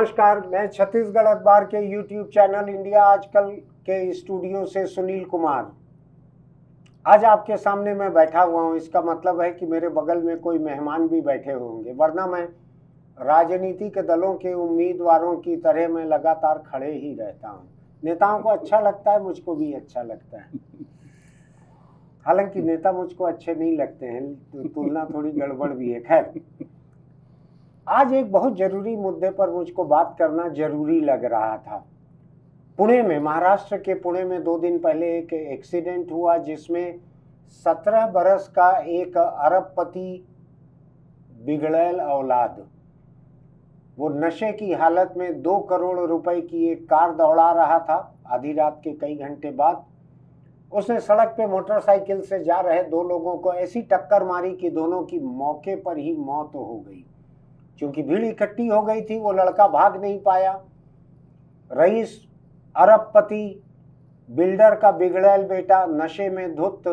नमस्कार, मैं छत्तीसगढ़ अखबार के यूट्यूब चैनल इंडिया आजकल के स्टूडियो से सुनील कुमार। आज आपके सामने मैं बैठा हुआ हूं, इसका मतलब है कि मेरे बगल में कोई मेहमान भी बैठे होंगे, वरना मैं राजनीतिक दलों के उम्मीदवारों की तरह मैं लगातार खड़े ही रहता हूं। नेताओं को अच्छा लगता है, मुझको भी अच्छा लगता है। हालांकि नेता मुझको अच्छे नहीं लगते हैं, तो तुलना थोड़ी गड़बड़ भी है। खैर, आज एक बहुत जरूरी मुद्दे पर मुझको बात करना जरूरी लग रहा था। पुणे में, महाराष्ट्र के पुणे में 2 दिन पहले एक एक्सीडेंट हुआ जिसमें 17 बरस का एक अरबपति बिगड़ैल औलाद, वो नशे की हालत में 2 करोड़ रुपए की एक कार दौड़ा रहा था। आधी रात के कई घंटे बाद उसने सड़क पे मोटरसाइकिल से जा रहे 2 लोगों को ऐसी टक्कर मारी कि दोनों की मौके पर ही मौत हो गई। क्योंकि भीड़ इकट्ठी हो गई थी, वो लड़का भाग नहीं पाया। रईस, अरबपति, बिल्डर का बिगड़ैल बेटा नशे में धुत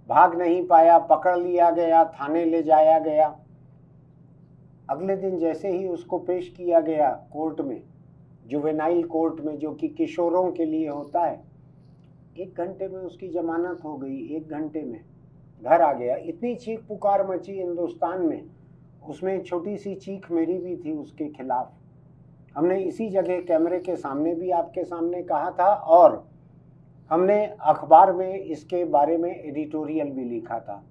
भाग नहीं पाया, पकड़ लिया गया, थाने ले जाया गया। अगले दिन जैसे ही उसको पेश किया गया कोर्ट में, जुवेनाइल कोर्ट में, जो कि किशोरों के लिए होता है, 1 घंटे में उसकी जमानत हो गई। 1 घंटे में घर आ गया। इतनी चीख पुकार मची हिंदुस्तान में, उसमें एक छोटी सी चीख मेरी भी थी उसके खिलाफ। हमने इसी जगह कैमरे के सामने भी आपके सामने कहा था और हमने अखबार में इसके बारे में एडिटोरियल भी लिखा था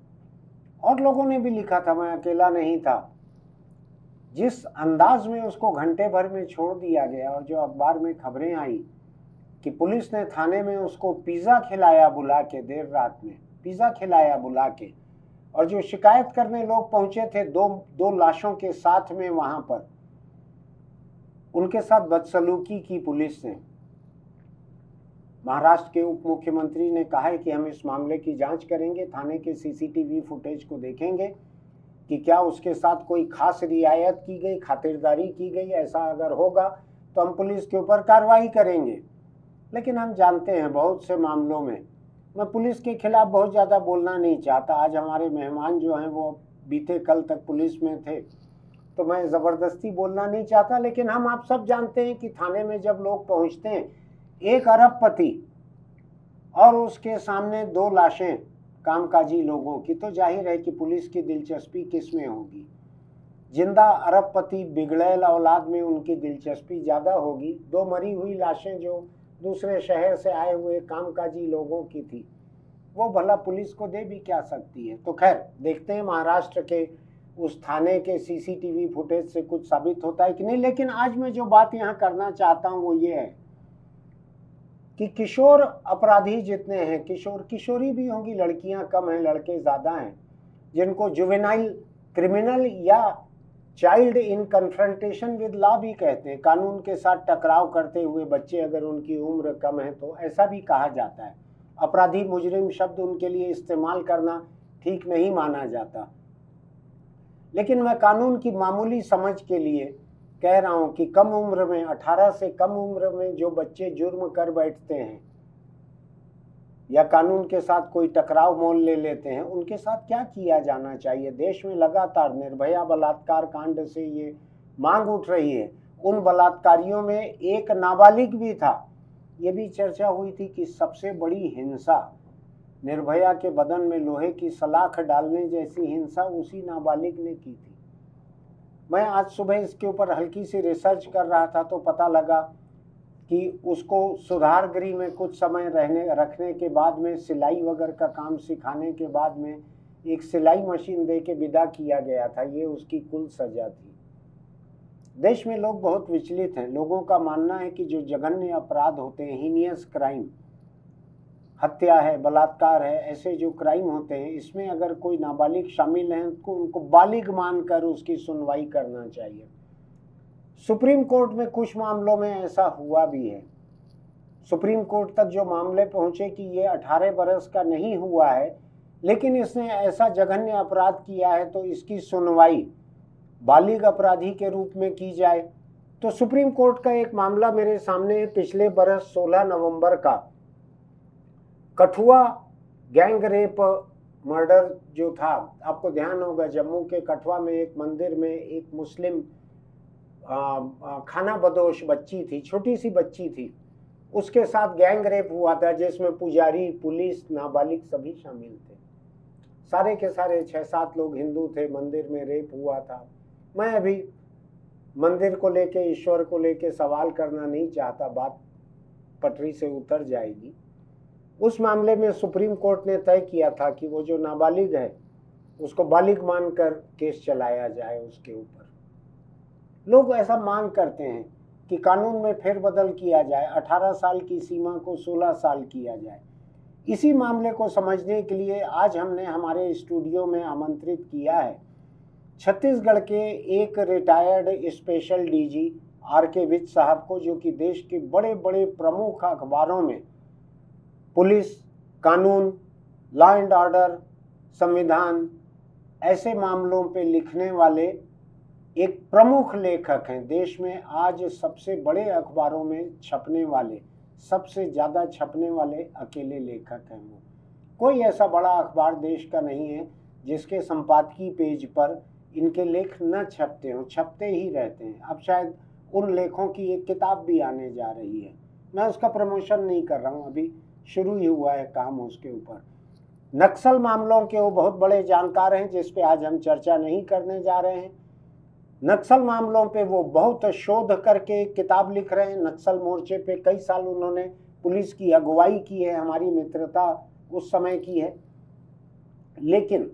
और लोगों ने भी लिखा था, मैं अकेला नहीं था। जिस अंदाज में उसको घंटे भर में छोड़ दिया गया और जो अखबार में खबरें आई कि पुलिस ने थाने में उसको पिज़्ज़ा खिलाया बुला के, देर रात में पिज़्ज़ा खिलाया बुला के, और जो शिकायत करने लोग पहुंचे थे दो लाशों के साथ में, वहां पर उनके साथ बदसलूकी की पुलिस ने। महाराष्ट्र के उप मुख्यमंत्री ने कहा है कि हम इस मामले की जांच करेंगे, थाने के सीसीटीवी फुटेज को देखेंगे कि क्या उसके साथ कोई खास रियायत की गई, खातिरदारी की गई। ऐसा अगर होगा तो हम पुलिस के ऊपर कार्रवाई करेंगे। लेकिन हम जानते हैं बहुत से मामलों में, मैं पुलिस के खिलाफ बहुत ज़्यादा बोलना नहीं चाहता। आज हमारे मेहमान जो हैं वो बीते कल तक पुलिस में थे, तो मैं ज़बरदस्ती बोलना नहीं चाहता। लेकिन हम आप सब जानते हैं कि थाने में जब लोग पहुंचते हैं, एक अरबपति और उसके सामने 2 लाशें कामकाजी लोगों की, तो जाहिर है कि पुलिस की दिलचस्पी किस में होगी। जिंदा अरबपति बिगड़ैल औलाद में उनकी दिलचस्पी ज़्यादा होगी। 2 मरी हुई लाशें जो दूसरे शहर से आए हुए कामकाजी लोगों की थी, वो भला पुलिस को दे भी क्या सकती है। तो खैर, देखते हैं महाराष्ट्र के उस थाने के सीसीटीवी फुटेज से कुछ साबित होता है कि नहीं। लेकिन आज मैं जो बात यहाँ करना चाहता हूँ वो ये है कि किशोर अपराधी जितने हैं, किशोर किशोरी भी होंगी, लड़कियां कम हैं, लड़के ज़्यादा हैं, जिनको जुवेनाइल क्रिमिनल या child in confrontation with law भी कहते हैं। कानून के साथ टकराव करते हुए बच्चे, अगर उनकी उम्र कम है तो ऐसा भी कहा जाता है। अपराधी, मुजरिम शब्द उनके लिए इस्तेमाल करना ठीक नहीं माना जाता। लेकिन मैं कानून की मामूली समझ के लिए कह रहा हूं कि कम उम्र में, 18 से कम उम्र में जो बच्चे जुर्म कर बैठते हैं या कानून के साथ कोई टकराव मोल ले लेते हैं, उनके साथ क्या किया जाना चाहिए। देश में लगातार निर्भया बलात्कार कांड से ये मांग उठ रही है। उन बलात्कारियों में एक नाबालिग भी था। ये भी चर्चा हुई थी कि सबसे बड़ी हिंसा, निर्भया के बदन में लोहे की सलाख डालने जैसी हिंसा उसी नाबालिग ने की थी। मैं आज सुबह इसके ऊपर हल्की सी रिसर्च कर रहा था तो पता लगा कि उसको सुधार गृह में कुछ समय रखने के बाद में, सिलाई वगैरह का काम सिखाने के बाद में एक सिलाई मशीन दे के विदा किया गया था। ये उसकी कुल सजा थी। देश में लोग बहुत विचलित हैं। लोगों का मानना है कि जो जघन्य अपराध होते हैं, हीनियस क्राइम, हत्या है, बलात्कार है, ऐसे जो क्राइम होते हैं, इसमें अगर कोई नाबालिग शामिल है तो उनको बालिग मानकर उसकी सुनवाई करना चाहिए। सुप्रीम कोर्ट में कुछ मामलों में ऐसा हुआ भी है। सुप्रीम कोर्ट तक जो मामले पहुंचे कि ये 18 बरस का नहीं हुआ है, लेकिन इसने ऐसा जघन्य अपराध किया है तो इसकी सुनवाई बालिग अपराधी के रूप में की जाए। तो सुप्रीम कोर्ट का एक मामला मेरे सामने है, पिछले बरस 16 नवंबर का कठुआ गैंग रेप मर्डर जो था। आपको ध्यान होगा, जम्मू के कठुआ में एक मंदिर में एक मुस्लिम खाना बदोश बच्ची थी, छोटी सी बच्ची थी, उसके साथ गैंग रेप हुआ था जिसमें पुजारी, पुलिस, नाबालिग सभी शामिल थे। सारे के सारे 6-7 लोग हिंदू थे, मंदिर में रेप हुआ था। मैं अभी मंदिर को लेके, ईश्वर को लेके सवाल करना नहीं चाहता, बात पटरी से उतर जाएगी। उस मामले में सुप्रीम कोर्ट ने तय किया था कि वो जो नाबालिग है उसको बालिग मानकर केस चलाया जाए उसके ऊपर। लोग ऐसा मांग करते हैं कि कानून में फेरबदल किया जाए, 18 साल की सीमा को 16 साल किया जाए। इसी मामले को समझने के लिए आज हमने हमारे स्टूडियो में आमंत्रित किया है छत्तीसगढ़ के एक retired special DG R K. Vij साहब को, जो कि देश के बड़े बड़े प्रमुख अखबारों में पुलिस, कानून, लॉ एंड ऑर्डर, संविधान ऐसे मामलों पे लिखने वाले एक प्रमुख लेखक हैं। देश में आज सबसे बड़े अखबारों में छपने वाले, सबसे ज़्यादा छपने वाले अकेले लेखक हैं वो। कोई ऐसा बड़ा अखबार देश का नहीं है जिसके संपादकीय पेज पर इनके लेख न छपते हों, छपते ही रहते हैं। अब शायद उन लेखों की एक किताब भी आने जा रही है, मैं उसका प्रमोशन नहीं कर रहा हूँ, अभी शुरू ही हुआ है काम उसके ऊपर। नक्सल मामलों के वो बहुत बड़े जानकार हैं, जिस पे आज हम चर्चा नहीं करने जा रहे हैं। नक्सल मामलों पे वो बहुत शोध करके किताब लिख रहे हैं। नक्सल मोर्चे पे कई साल उन्होंने पुलिस की अगुवाई की है, हमारी मित्रता उस समय की है। लेकिन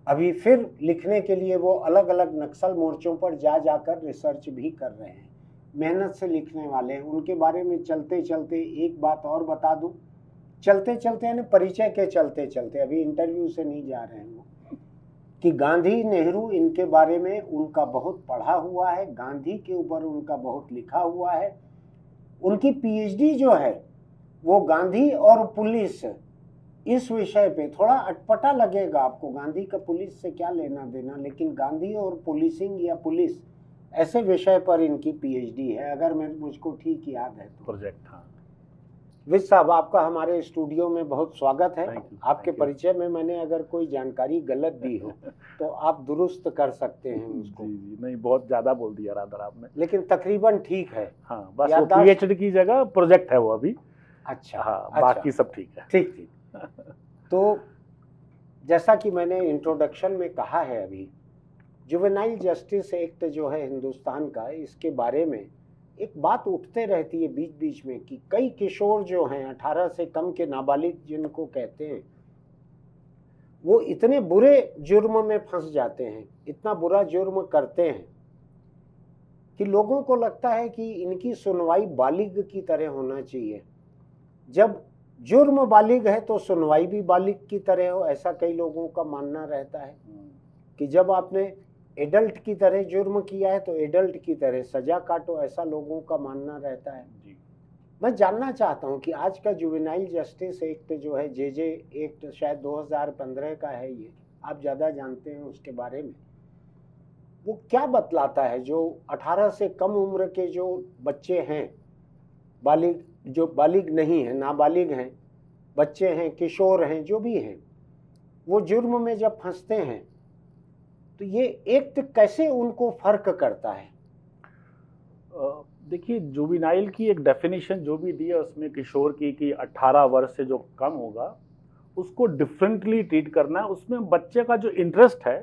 अभी फिर लिखने के लिए वो अलग अलग नक्सल मोर्चों पर जाकर रिसर्च भी कर रहे हैं, मेहनत से लिखने वाले हैं। उनके बारे में चलते चलते एक बात और बता दूं, चलते चलते यानी परिचय के चलते चलते, अभी इंटरव्यू से नहीं जा रहे हैं वो, कि गांधी, नेहरू, इनके बारे में उनका बहुत पढ़ा हुआ है, गांधी के ऊपर उनका बहुत लिखा हुआ है। उनकी पीएचडी जो है वो गांधी और पुलिस, इस विषय पे थोड़ा अटपटा लगेगा आपको, गांधी का पुलिस से क्या लेना देना, लेकिन गांधी और पुलिसिंग या पुलिस ऐसे विषय पर इनकी पीएचडी है, अगर मुझको ठीक याद है तो। प्रोजेक्ट, हाँ। विज साहब, आपका हमारे स्टूडियो में बहुत स्वागत है। आपके Thank you. परिचय में मैंने अगर कोई जानकारी गलत दी हो तो आप दुरुस्त कर सकते हैं उसको। जी, नहीं, बहुत ज्यादा बोल दिया रादर आपने, लेकिन तकरीबन ठीक है। हाँ, बस वो पीएचडी की जगह प्रोजेक्ट है वो अभी। अच्छा, हाँ, अच्छा, बाकी सब ठीक है। ठीक। तो जैसा कि मैंने इंट्रोडक्शन में कहा है, अभी जुवेनाइल जस्टिस एक्ट जो है हिंदुस्तान का, इसके बारे में एक बात उठते रहती है बीच बीच में कि कई किशोर जो हैं, 18 से कम के नाबालिग जिनको कहते हैं, वो इतने बुरे जुर्म में फंस जाते हैं, इतना बुरा जुर्म करते हैं कि लोगों को लगता है कि इनकी सुनवाई बालिग की तरह होना चाहिए। जब जुर्म बालिग है तो सुनवाई भी बालिग की तरह हो, ऐसा कई लोगों का मानना रहता है कि जब आपने एडल्ट की तरह जुर्म किया है तो एडल्ट की तरह सजा काटो, ऐसा लोगों का मानना रहता है जी। मैं जानना चाहता हूं कि आज का जुवेनाइल जस्टिस एक्ट जो है, जेजे एक्ट, शायद 2015 का है, ये आप ज़्यादा जानते हैं उसके बारे में, वो क्या बतलाता है? जो 18 से कम उम्र के जो बच्चे हैं, बालिग, जो बालिग नहीं है, नाबालिग हैं, बच्चे हैं, किशोर हैं, जो भी हैं, वो जुर्म में जब फंसते हैं तो ये एक्ट कैसे उनको फर्क करता है? देखिए, जुवेनाइल की एक डेफिनेशन जो भी दी है उसमें किशोर की कि 18 वर्ष से जो कम होगा उसको डिफरेंटली ट्रीट करना है। उसमें बच्चे का जो इंटरेस्ट है,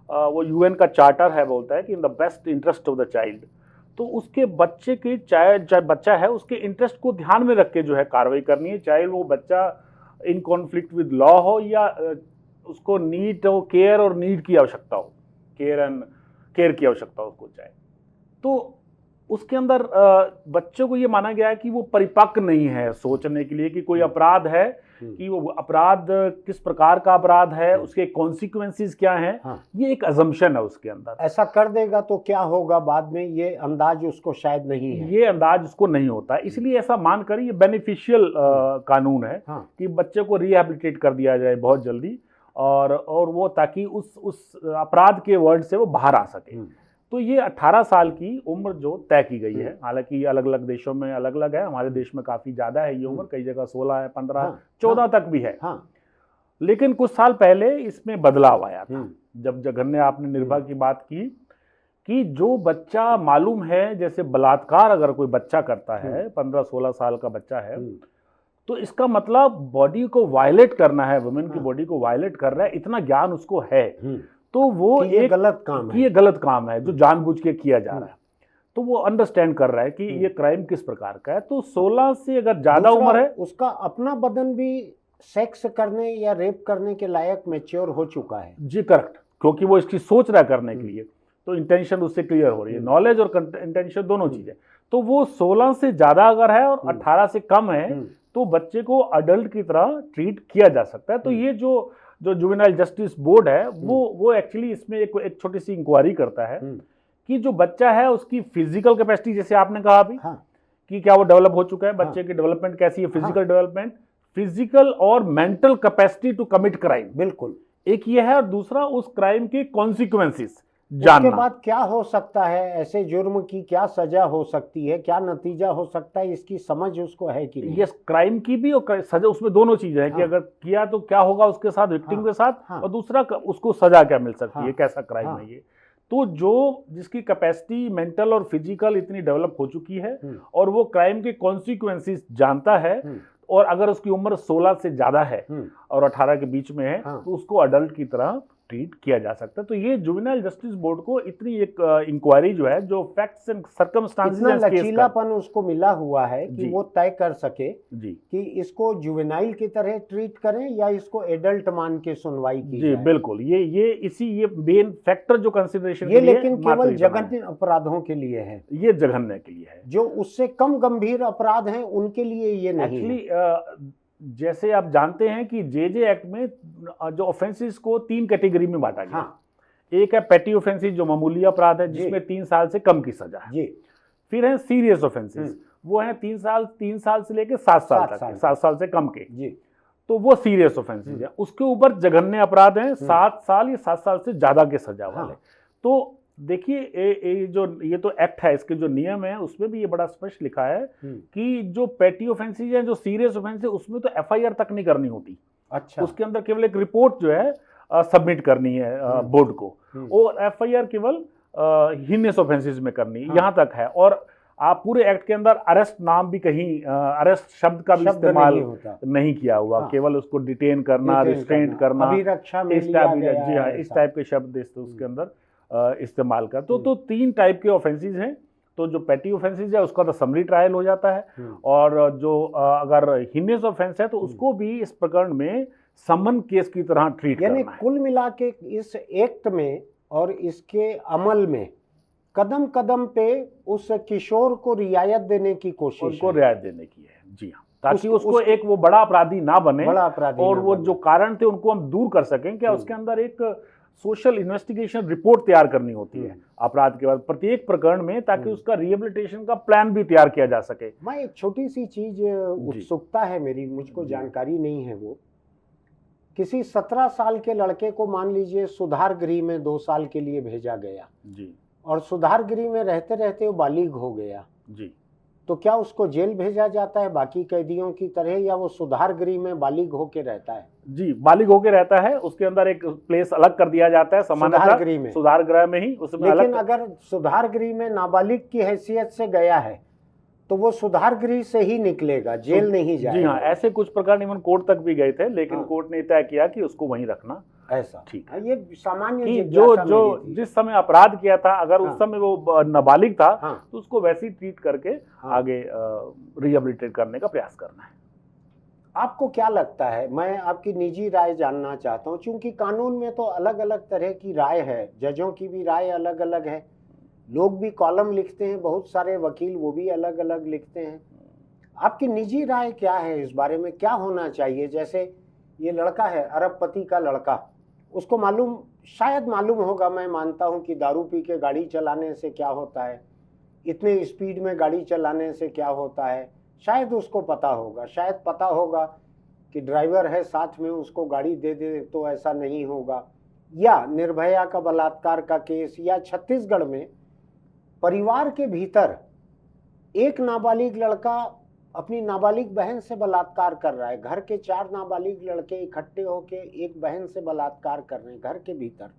वो यूएन का चार्टर है, बोलता है कि in the best interest of the child, तो उसके बच्चे की, चाहे बच्चा है उसके इंटरेस्ट को ध्यान में रख के जो है कार्रवाई करनी है, चाहे वो बच्चा इन कॉन्फ्लिक्ट विद लॉ हो या उसको नीड हो, केयर और नीड की आवश्यकता हो, केयर की आवश्यकता हो उसको चाहे। तो उसके अंदर बच्चों को ये माना गया है कि वो परिपक्व नहीं है सोचने के लिए कि कोई अपराध है, कि वो अपराध किस प्रकार का अपराध है, उसके कॉन्सिक्वेंसेस क्या हैं। हाँ। ये एक अजम्पशन है उसके अंदर। ऐसा कर देगा तो क्या होगा बाद में, ये अंदाज उसको शायद नहीं है, ये अंदाज उसको नहीं होता, इसलिए ऐसा मानकर ये बेनिफिशियल कानून है। हाँ। कि बच्चे को रिहेबिलिटेट कर दिया जाए बहुत जल्दी, और वो ताकि उस अपराध के वर्ड से वो बाहर आ सके। तो ये 18 साल की उम्र जो तय की गई है, हालांकि अलग अलग देशों में अलग अलग है, हमारे देश में काफी ज्यादा है ये उम्र, कई जगह 16 है, 15, 14 तक भी है। लेकिन कुछ साल पहले इसमें बदलाव आया था, जब जघन्य, आपने निर्भया की बात की कि जो बच्चा मालूम है, जैसे बलात्कार अगर कोई बच्चा करता है, 15-16 साल का बच्चा है, तो इसका मतलब बॉडी को वायलेट करना है, वुमेन की बॉडी को वायलेट कर रहा है, इतना ज्ञान उसको है, तो वो ये गलत काम है, ये गलत काम है जो जानबूझ के किया जा रहा है, तो वो अंडरस्टैंड कर रहा है कि ये क्राइम किस प्रकार का है। तो 16 से अगर ज्यादा उम्र है, उसका अपना बदन भी सेक्स करने या रेप करने के लायक मैच्योर हो चुका है। जी करेक्ट, क्योंकि वो इसकी सोच रहा है करने के लिए, तो इंटेंशन उससे क्लियर हो रही है, नॉलेज और इंटेंशन दोनों चीजें। तो वो 16 से ज्यादा अगर है और 18 से कम है, तो बच्चे को अडल्ट की तरह ट्रीट किया जा सकता है। तो ये जो जुवेनाइल जस्टिस बोर्ड है, वो एक्चुअली इसमें एक छोटी सी इंक्वायरी करता है कि जो बच्चा है उसकी फिजिकल कैपेसिटी, जैसे आपने कहा अभी, कि क्या वो डेवलप हो चुका है, बच्चे की डेवलपमेंट कैसी है, फिजिकल डेवलपमेंट, फिजिकल और mental capacity to commit crime, बिल्कुल एक ये है, और दूसरा उस क्राइम के कॉन्सिक्वेंसेस जानना, उसके बाद क्या हो सकता है, ऐसे जुर्म की क्या सजा हो सकती है, क्या नतीजा हो सकता है, इसकी समझ उसको है कि नहीं। ये क्राइम की भी और सजा, उसमें दोनों चीजें हैं कि अगर किया तो क्या होगा उसके साथ, विक्टिम के साथ, और दूसरा उसको सजा क्या मिल सकती है, कैसा क्राइम है ये। तो जिसकी कैपेसिटी मेंटल और फिजिकल इतनी डेवलप हो चुकी है और वो क्राइम के कॉन्सिक्वेंसेस जानता है, और अगर उसकी उम्र 16 से ज्यादा है और 18 के बीच में है, तो उसको अडल्ट की तरह ट्रीट किया जा सकता है। तो ये जुवेनाइल जस्टिस बोर्ड को इतनी एक इंक्वायरी जो है, जो फैक्ट्स एंड सर्कमस्टांसेस, इतना लचीलापन उसको मिला हुआ है कि वो तय कर सके कि इसको जुवेनाइल की तरह ट्रीट करें या इसको एडल्ट मान के सुनवाई की जी जाए। बिल्कुल, ये मेन फैक्टर जो कंसिडरेशन ये लेकिन केवल जघन्य अपराधों के लिए है, ये जघन्य के लिए है। जो उससे कम गंभीर अपराध हैं उनके लिए ये नहीं। एक्चुअली जैसे आप जानते हैं कि जे एक्ट में जो ऑफेंसेस को 3 कैटेगरी में बांटा गया। एक है पेटी ऑफेंसेस, जो मामूली अपराध है जिसमें 3 साल से कम की सजा है। फिर है सीरियस ऑफेंसेस, वो है 3 साल से लेकर 7 साल तक, 7 साल से कम के, तो वो सीरियस ऑफेंसेस है। उसके ऊपर जघन्य अपराध हैं 7 साल या 7 साल से ज्यादा के सजा वाले। तो देखिए ये तो एक्ट है, इसके जो नियम है उसमें भी ये बड़ा स्पष्ट लिखा है कि जो पेटी ऑफेंसेस है, जो सीरियस ऑफेंस है, उसमें तो एफआईआर तक नहीं करनी होती। अच्छा, उसके अंदर केवल एक रिपोर्ट जो है सबमिट करनी है बोर्ड को, और एफआईआर केवल हीनियस ऑफेंसेस में करनी है, यहाँ तक है। और आप पूरे एक्ट के अंदर अरेस्ट नाम भी कहीं, अरेस्ट शब्द का भी इस्तेमाल नहीं किया हुआ, केवल उसको डिटेन करना, रिस्ट्रेंट करना, अभिरक्षा में जी हाँ, इस टाइप के शब्द उसके अंदर इस्तेमाल कर। तो 3 टाइप के ऑफेंसेस हैं। तो जो पेटी ऑफेंसेस है उसका तो समरी ट्रायल हो जाता है, और जो अगर हीनियस ऑफेंस है तो उसको भी इस प्रकरण में समन केस की तरह ट्रीट करना है। यानी कुल मिला के इस एक्ट में और इसके अमल में कदम कदम पे उस किशोर को रियायत देने की कोशिश, उनको रियायत देने की है। जी हाँ, ताकि उसको एक वो बड़ा अपराधी ना बने, और वो जो कारण थे उनको हम दूर कर सकें। क्या उसके अंदर एक सोशल इन्वेस्टिगेशन रिपोर्ट तैयार करनी होती है अपराध के बाद प्रत्येक प्रकरण में, ताकि उसका रिहेबिलिटेशन का प्लान भी तैयार किया जा सके। मैं एक छोटी सी चीज उत्सुकता है मेरी, मुझको जानकारी नहीं है, वो किसी 17 साल के लड़के को मान लीजिए सुधार गृह में 2 साल के लिए भेजा गया जी, और सुधार गृह में रहते रहते वो बालिग हो गया जी, तो क्या उसको जेल भेजा जाता है बाकी कैदियों की तरह, या वो सुधार गृह में बालिग होके रहता है? जी, बालिग होके रहता है, उसके अंदर एक प्लेस अलग कर दिया जाता है सामान्यतः सुधार गृह में ही, उसमें लेकिन अगर सुधार गृह में नाबालिग की हैसियत से गया है तो वो सुधार गृह से ही निकलेगा, जेल नहीं जाएगा। जी हाँ, ऐसे कुछ प्रकरण इवन कोर्ट तक भी गए थे, लेकिन कोर्ट ने तय किया कि उसको वहीं रखना ऐसा ठीक है। ये सामान्य कि जो जिस समय अपराध किया था, अगर उस समय वो नाबालिग था, तो उसको वैसे ही ट्रीट करके आगे रिहेबिलिटेट करने का प्रयास करना है। आपको क्या लगता है, मैं आपकी निजी राय जानना चाहता हूँ, क्योंकि कानून में तो अलग अलग तरह की राय है, जजों की भी राय अलग अलग है, लोग भी कॉलम लिखते हैं, बहुत सारे वकील वो भी अलग अलग लिखते हैं। आपकी निजी राय क्या है इस बारे में, क्या होना चाहिए? जैसे ये लड़का है, अरबपति का लड़का, उसको मालूम, शायद मालूम होगा, मैं मानता हूं कि दारू पी के गाड़ी चलाने से क्या होता है, इतने स्पीड में गाड़ी चलाने से क्या होता है, शायद उसको पता होगा, शायद पता होगा कि ड्राइवर है साथ में, उसको गाड़ी दे दे तो ऐसा नहीं होगा। या निर्भया का बलात्कार का केस, या छत्तीसगढ़ में परिवार के भीतर एक नाबालिग लड़का अपनी नाबालिग बहन से बलात्कार कर रहा है, घर के 4 नाबालिग लड़के इकट्ठे होके एक बहन से बलात्कार कर रहे हैं घर के भीतर।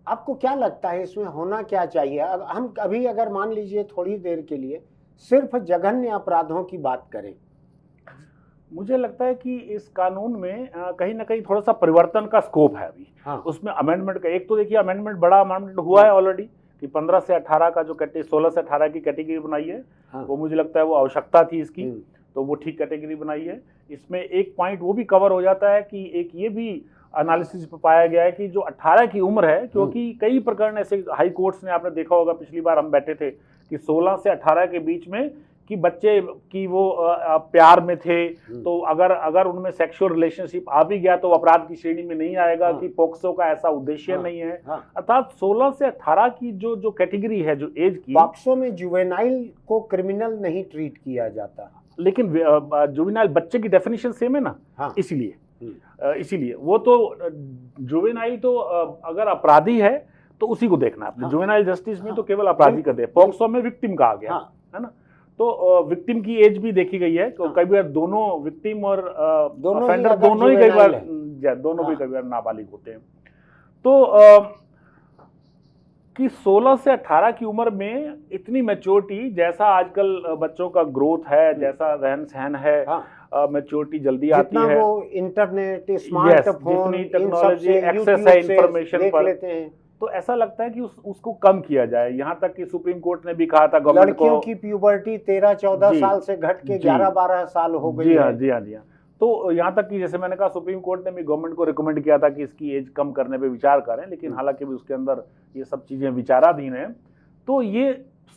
आपको क्या लगता है इसमें होना क्या चाहिए? अब हम अभी अगर मान लीजिए थोड़ी देर के लिए सिर्फ जघन्य अपराधों की बात करें, मुझे लगता है कि इस कानून में कहीं ना कहीं थोड़ा सा परिवर्तन का स्कोप है अभी। हाँ। उसमें अमेंडमेंट का, एक तो देखिए अमेंडमेंट, बड़ा अमेंडमेंट हुआ है ऑलरेडी कि 15 से 18 का जो 16 से 18 की कैटेगरी बनाई है, हाँ। वो मुझे लगता है वो आवश्यकता थी इसकी, तो वो ठीक कैटेगरी बनाई है। इसमें एक पॉइंट वो भी कवर हो जाता है कि एक ये भी एनालिसिस पे पाया गया है कि जो 18 की उम्र है, क्योंकि कई प्रकरण ऐसे हाई कोर्ट्स ने, आपने देखा होगा पिछली बार हम बैठे थे कि 16 से 18 के बीच में कि बच्चे की वो प्यार में थे, तो अगर उनमें सेक्सुअल रिलेशनशिप आ भी गया तो अपराध की श्रेणी में नहीं आएगा, कि पोक्सो का ऐसा उद्देश्य नहीं है। अर्थात 16 से 18 की जो कैटेगरी है, जो एज की, पॉक्सो में जुवेनाइल को क्रिमिनल नहीं ट्रीट किया जाता, लेकिन जुवेनाइल बच्चे की डेफिनेशन सेम है ना, इसीलिए वो तो जुवेनाइल तो अगर अपराधी है तो उसी को देखना है। जुवेनाइल जस्टिस में तो केवल अपराधी का दे, पॉक्सो में विक्टिम का आ गया, है ना। तो विक्टिम की एज भी देखी गई है, कई बार दोनों विक्टिम और ऑफेंडर दोनों ही कई बार नाबालिग होते हैं। तो कि 16 से 18 की उम्र में इतनी मैच्योरिटी, जैसा आजकल बच्चों का ग्रोथ है, जैसा रहन सहन है, मैच्योरिटी जल्दी आती है, वो इंटरनेट, स्मार्टफोन, टेक्नोलॉजी एक्सेस है इंफॉर्मेशन पर लेते हैं, तो ऐसा लगता है कि उसको कम किया जाए। यहाँ तक कि सुप्रीम कोर्ट ने भी कहा था गवर्नमेंट को, लड़कियों की प्यूबर्टी 13-14 साल से घट के 11-12 साल हो गई है। जी हाँ। तो यहाँ तक कि जैसे मैंने कहा, सुप्रीम कोर्ट ने भी गवर्नमेंट को रिकमेंड किया था कि इसकी एज कम करने पे विचार करें, लेकिन हालांकि भी उसके अंदर ये सब चीजें विचाराधीन है। तो ये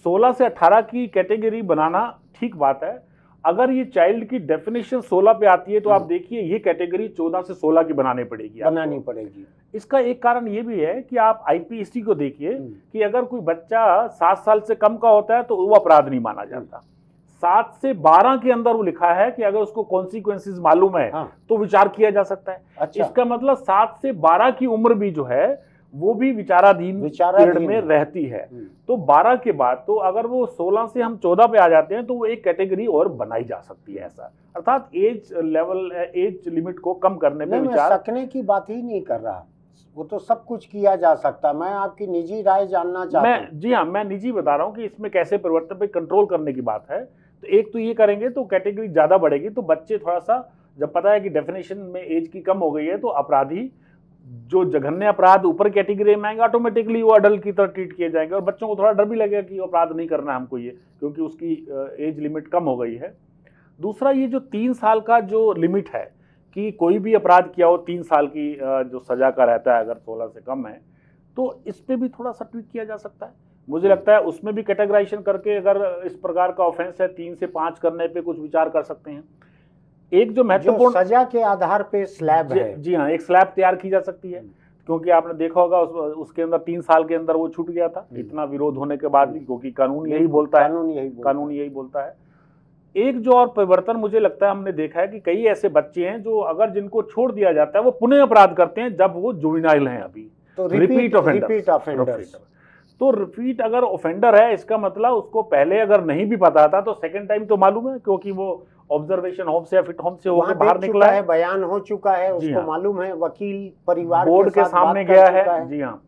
16 से 18 की कैटेगरी बनाना ठीक बात है। अगर ये चाइल्ड की डेफिनेशन 16 पे आती है तो आप देखिए ये कैटेगरी 14 से 16 की बनानी पड़ेगी। इसका एक कारण ये भी है कि आप आईपीसी को देखिए कि अगर कोई बच्चा 7 साल से कम का होता है तो वो अपराध नहीं माना जाता। 7 से 12 के अंदर वो लिखा है कि अगर उसको कॉन्सिक्वेंसेस मालूम है तो विचार किया जा सकता है। अच्छा। इसका मतलब 7 से 12 की उम्र भी जो है वो भी विचाराधीन पीरियड में रहती है। तो 12 के बाद तो अगर वो 16 से हम 14 पे आ जाते हैं तो वो एक कैटेगरी और बनाई जा सकती है ऐसा। अर्थात एज लेवल, एज लिमिट को कम करने पे विचार। मैं सकने की बात ही नहीं कर रहा, वो तो सब कुछ किया जा सकता। मैं आपकी निजी राय जानना चाहता हूं। जी हाँ, मैं निजी बता रहा हूँ कि इसमें कैसे परिवर्तन पे कंट्रोल करने की बात है। तो एक तो ये करेंगे तो कैटेगरी ज्यादा बढ़ेगी, तो बच्चे थोड़ा सा, जब पता है कि डेफिनेशन में एज की कम हो गई है, तो अपराधी जो जघन्य अपराध ऊपर कैटेगरी में आएंगे ऑटोमेटिकली वो अडल्ट की तरह ट्रीट किए जाएंगे, और बच्चों को थोड़ा डर भी लगेगा कि अपराध नहीं करना है हमको ये, क्योंकि उसकी एज लिमिट कम हो गई है। दूसरा, ये जो 3 साल का जो लिमिट है कि कोई भी अपराध किया हो 3 साल की जो सजा का रहता है अगर 16 से कम है, तो इस पे भी थोड़ा सा ट्वीट किया जा सकता है। मुझे लगता है उसमें भी कैटेगराइजेशन करके अगर इस प्रकार का ऑफेंस है 3 से 5 करने पे कुछ विचार कर सकते हैं। एक जो महत्वपूर्ण सजा के आधार पे स्लैब है, जी हाँ, एक स्लैब तैयार की जा सकती है, क्योंकि आपने देखा होगा उसके अंदर 3 साल के अंदर वो छूट गया था, इतना विरोध होने के बाद भी, क्योंकि कानून यही बोलता है। एक जो और परिवर्तन मुझे लगता है हमने देखा है कि कई ऐसे बच्चे हैं जो अगर जिनको छोड़ दिया जाता है वो पुनः अपराध करते हैं जब वो जुवेनाइल हैं अभी, तो रिपीट ऑफेंडर्स। तो रिपीट अगर ऑफेंडर है, इसका मतलब उसको पहले अगर नहीं भी पता था तो सेकंड टाइम तो मालूम है, क्योंकि वो ऑब्जर्वेशन होम से या फिट होम से होकर बाहर निकला है, बयान हो चुका है, उसको मालूम है, वकील परिवार बोर्ड के सामने गया है। जी हाँ,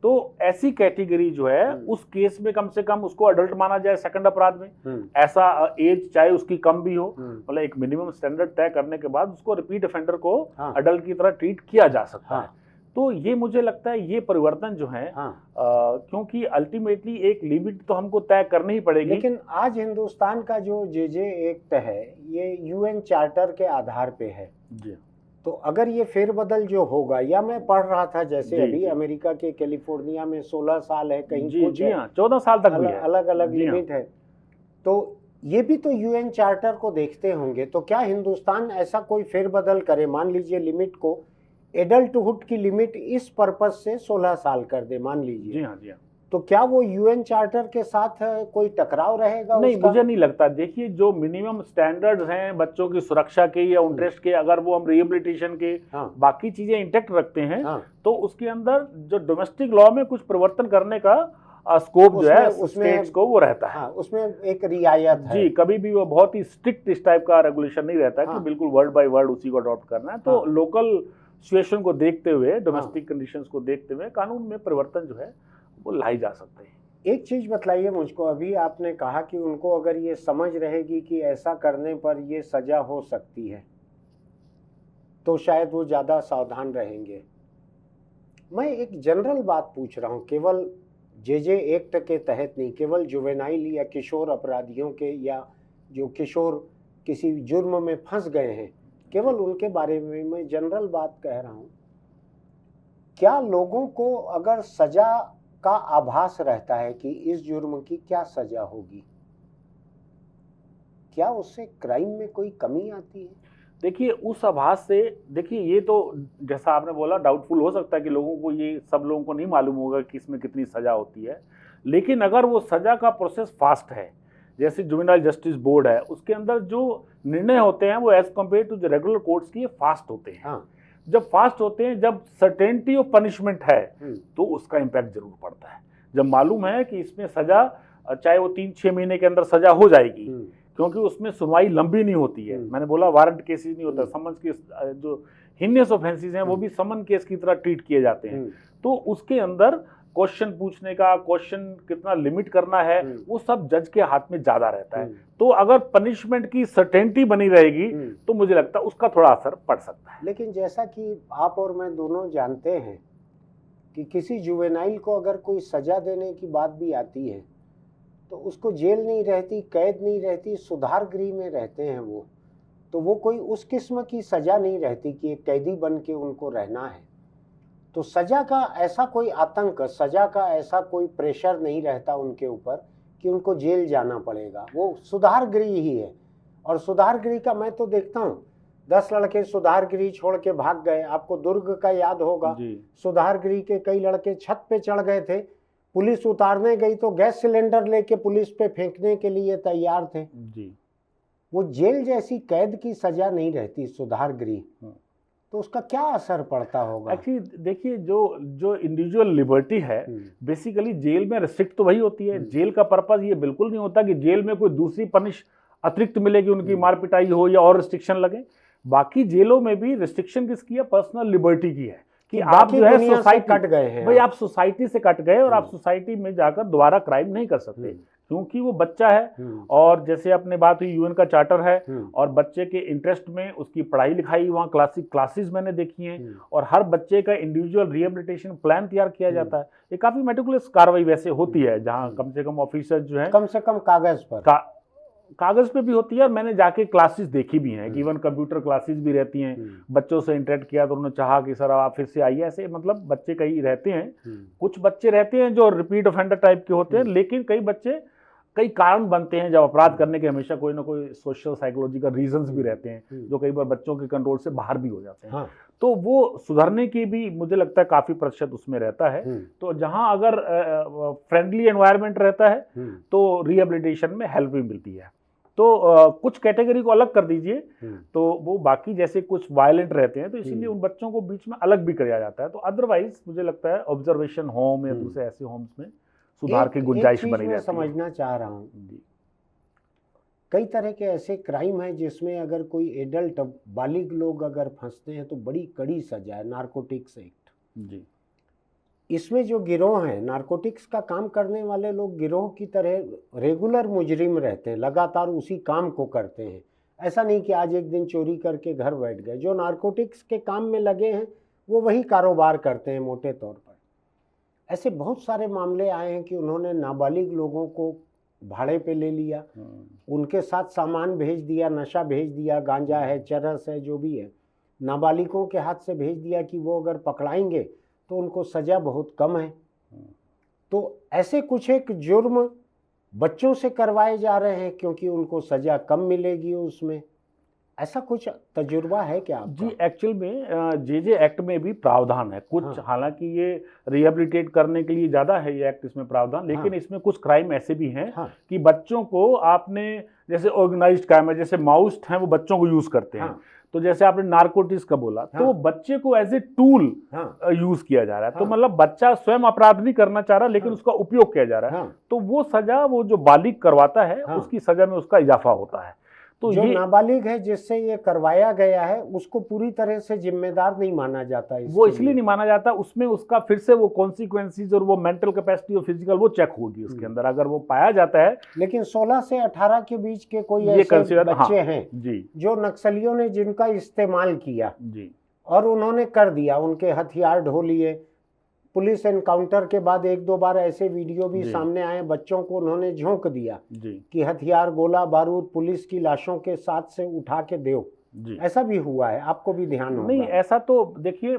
तो ऐसी कैटेगरी जो है उस केस में कम से कम उसको अडल्ट माना जाए सेकंड अपराध में। ऐसा एज चाहे उसकी कम भी हो, मतलब एक मिनिमम स्टैंडर्ड तय करने के बाद उसको रिपीट ऑफेंडर को अडल्ट की तरह ट्रीट किया जा सकता है। तो ये मुझे लगता है ये परिवर्तन जो है, क्योंकि अल्टीमेटली एक लिमिट तो हमको तय करनी ही पड़ेगी। लेकिन आज हिंदुस्तान का जो जे एक्ट है ये यूएन चार्टर के आधार पे है जी। तो अगर ये फेरबदल जो होगा, या मैं पढ़ रहा था जैसे अभी अमेरिका के कैलिफोर्निया में 16 साल है, कहीं कुछ 14 साल तक अलग अलग लिमिट है, तो ये भी तो यूएन चार्टर को देखते होंगे। तो क्या हिंदुस्तान ऐसा कोई फेरबदल करे, मान लीजिए लिमिट को, एडल्टहुड की लिमिट इस पर्पज से 16 साल कर दे मान लीजिए, जी हाँ, तो क्या वो यूएन चार्टर के साथ कोई टकराव रहेगा? नहीं, मुझे नहीं लगता। देखिए, जो मिनिमम स्टैंडर्ड्स हैं बच्चों की सुरक्षा के या इंटरेस्ट के, अगर वो हम रिहेबिलिटेशन के बाकी चीजें इंटेक्ट रखते हैं, तो उसके अंदर जो डोमेस्टिक लॉ में कुछ परिवर्तन करने का स्कोप जो है उसमें को वो रहता है। उसमें एक रियायत है जी, कभी भी वो बहुत ही स्ट्रिक्ट इस टाइप का रेगुलेशन नहीं रहता कि बिल्कुल वर्ड बाय वर्ड उसी को अडॉप्ट करना है। तो लोकल सिचुएशन को देखते हुए, डोमेस्टिक कंडीशंस को देखते हुए कानून में परिवर्तन जो है वो लाई जा सकते हैं। एक चीज बताइए मुझको, अभी आपने कहा कि उनको अगर ये समझ रहेगी कि ऐसा करने पर ये सजा हो सकती है तो शायद वो ज़्यादा सावधान रहेंगे। मैं एक जनरल बात पूछ रहा हूँ, केवल जे एक्ट के तहत नहीं, केवल जुवेनाइल या किशोर अपराधियों के, या जो किशोर किसी जुर्म में फंस गए हैं, केवल उनके बारे में मैं जनरल बात कह रहा हूँ। क्या लोगों को अगर सजा का आभास रहता है कि इस जुर्म की क्या सजा होगी, क्या उससे क्राइम में कोई कमी आती है? देखिए उस आभास से, देखिए ये तो जैसा आपने बोला डाउटफुल हो सकता है कि लोगों को, ये सब लोगों को नहीं मालूम होगा कि इसमें कितनी सजा होती है, लेकिन अगर वो सजा का प्रोसेस फास्ट है, जैसे जुवेनाइल जस्टिस बोर्ड है, उसके अंदर जो निर्णय होते हैं वो as compare to the regular courts की फास्ट होते हैं। हाँ। जब फास्ट होते हैं, जब सर्टेनिटी ऑफ पनिशमेंट है तो उसका इम्पैक्ट जरूर पड़ता है। जब मालूम है कि इसमें सजा, चाहे वो 3-6 महीने के अंदर सजा हो जाएगी, क्योंकि उसमें सुनवाई लंबी नहीं होती है। मैंने बोला वारंट केसेस नहीं होता, समन्स के जो हिनियस ऑफेंसेस हैं वो भी समन केस की तरह ट्रीट किए जाते हैं। तो उसके अंदर क्वेश्चन पूछने का, क्वेश्चन कितना लिमिट करना है, वो सब जज के हाथ में ज्यादा रहता है। तो अगर पनिशमेंट की सर्टेनिटी बनी रहेगी तो मुझे लगता है उसका थोड़ा असर पड़ सकता है। लेकिन जैसा कि आप और मैं दोनों जानते हैं कि किसी जुवेनाइल को अगर कोई सजा देने की बात भी आती है तो उसको जेल नहीं रहती, कैद नहीं रहती, सुधार गृह में रहते हैं वो, तो वो कोई उस किस्म की सजा नहीं रहती कि एक कैदी बन के उनको रहना है। तो सजा का ऐसा कोई आतंक, सजा का ऐसा कोई प्रेशर नहीं रहता उनके ऊपर कि उनको जेल जाना पड़ेगा। वो सुधार गृह ही है। और सुधार गृह का मैं तो देखता हूँ 10 लड़के सुधार गृह छोड़ के भाग गए। आपको दुर्ग का याद होगा, सुधार गृह के कई लड़के छत पे चढ़ गए थे, पुलिस उतारने गई तो गैस सिलेंडर लेके पुलिस पे फेंकने के लिए तैयार थे जी। वो जेल जैसी कैद की सजा नहीं रहती सुधार गृह, तो उसका क्या असर पड़ता होगा? एक्चुअली देखिए, जो इंडिविजुअल लिबर्टी है बेसिकली जेल में रिस्ट्रिक्ट तो वही होती है। जेल का पर्पस ये बिल्कुल नहीं होता कि जेल में कोई दूसरी पनिश अतिरिक्त मिलेगी, उनकी मार पिटाई हो या और रिस्ट्रिक्शन लगे। बाकी जेलों में भी रिस्ट्रिक्शन किसकी है? पर्सनल लिबर्टी की है कि आप जो है सोसाइटी कट गए हैं, भाई आप सोसाइटी से कट गए और आप सोसाइटी में जाकर दोबारा क्राइम नहीं कर सकते, क्योंकि वो बच्चा है। और जैसे अपने बात हुई यूएन का चार्टर है, और बच्चे के इंटरेस्ट में उसकी पढ़ाई लिखाई, वहाँ क्लासेस मैंने देखी हैं, और हर बच्चे का इंडिविजुअल रिहेबिलिटेशन प्लान तैयार किया जाता है। ये काफी मेटिकुलस कार्रवाई वैसे होती है, जहाँ कम से कम ऑफिसर जो है, कम से कम कागज पे भी होती है। और मैंने जाके क्लासेस देखी भी हैं कि इवन कंप्यूटर क्लासेस भी रहती हैं। बच्चों से इंटरेक्ट किया तो उन्होंने चाहा कि सर आप फिर से आइए, ऐसे मतलब बच्चे कई रहते हैं। कुछ बच्चे रहते हैं जो रिपीट ऑफेंडर टाइप के होते हैं, लेकिन कई बच्चे कई कारण बनते हैं जब अपराध करने के, हमेशा कोई ना कोई सोशल साइकोलॉजिकल रीजंस भी रहते हैं जो कई बार बच्चों के कंट्रोल से बाहर भी हो जाते हैं। तो वो सुधरने की भी मुझे लगता है काफी प्रतिशत उसमें रहता है। तो जहां अगर फ्रेंडली एनवायरनमेंट रहता है तो रिहेबिलिटेशन में हेल्प भी मिलती है। तो कुछ कैटेगरी को अलग कर दीजिए तो वो बाकी जैसे कुछ वायलेंट रहते हैं, तो इसीलिए उन बच्चों को बीच में अलग भी किया जाता है। तो अदरवाइज मुझे लगता है ऑब्जर्वेशन होम या दूसरे ऐसे होम्स में सुधार की गुंजाइश बनी रहती है। समझना चाह रहा हूँ, कई तरह के ऐसे क्राइम है जिसमें अगर कोई एडल्ट बालिग लोग अगर फंसते हैं तो बड़ी कड़ी सजा है, नारकोटिक्स एक्ट जी। इसमें जो गिरोह हैं, नारकोटिक्स का काम करने वाले लोग गिरोह की तरह रेगुलर मुजरिम रहते हैं, लगातार उसी काम को करते हैं। ऐसा नहीं कि आज एक दिन चोरी करके घर बैठ गए। जो नारकोटिक्स के काम में लगे हैं वो वही कारोबार करते हैं मोटे तौर पर। ऐसे बहुत सारे मामले आए हैं कि उन्होंने नाबालिग लोगों को भाड़े पे ले लिया, उनके साथ सामान भेज दिया, नशा भेज दिया, गांजा है, चरस है, जो भी है, नाबालिगों के हाथ से भेज दिया कि वो अगर पकड़ाएंगे तो उनको सज़ा बहुत कम है। तो ऐसे कुछ एक जुर्म बच्चों से करवाए जा रहे हैं क्योंकि उनको सज़ा कम मिलेगी उसमें। ऐसा कुछ तजुर्बा है क्या आपका? जी, एक्चुअल में जे एक्ट में भी प्रावधान है कुछ। हालांकि ये रिहेबिलिटेट करने के लिए ज़्यादा है ये एक्ट, इसमें प्रावधान, लेकिन इसमें कुछ क्राइम ऐसे भी हैं कि बच्चों को आपने, जैसे ऑर्गेनाइज्ड क्राइम है, जैसे माउस्ट हैं वो बच्चों को यूज़ करते हैं। तो जैसे आपने नारकोटिक्स का बोला, तो बच्चे को एज ए टूल यूज किया जा रहा है। तो मतलब बच्चा स्वयं अपराध नहीं करना चाह रहा, लेकिन उसका उपयोग किया जा रहा है। तो वो सजा, वो जो बालिग करवाता है उसकी सजा में उसका इजाफा होता है। तो जो ये नाबालिग है जिससे ये करवाया गया है उसको पूरी तरह से जिम्मेदार नहीं माना जाता वो इसलिए नहीं माना जाता, उसमें उसका फिर से वो कॉन्सिक्वेंसेस और वो मेंटल कैपेसिटी और फिजिकल वो चेक होगी उसके अंदर, अगर वो पाया जाता है। लेकिन 16 से 18 के बीच के कोई ये ऐसे बच्चे हाँ, हैं जी जो नक्सलियों ने जिनका इस्तेमाल किया जी, और उन्होंने कर दिया, उनके हथियार ढो लिए। पुलिस एनकाउंटर के बाद एक दो बार ऐसे वीडियो भी सामने आए, बच्चों को उन्होंने झोंक दिया जी कि हथियार गोला बारूद पुलिस की लाशों के साथ से उठा के दो जी। ऐसा भी हुआ है, आपको भी ध्यान होगा। नहीं, ऐसा तो देखिए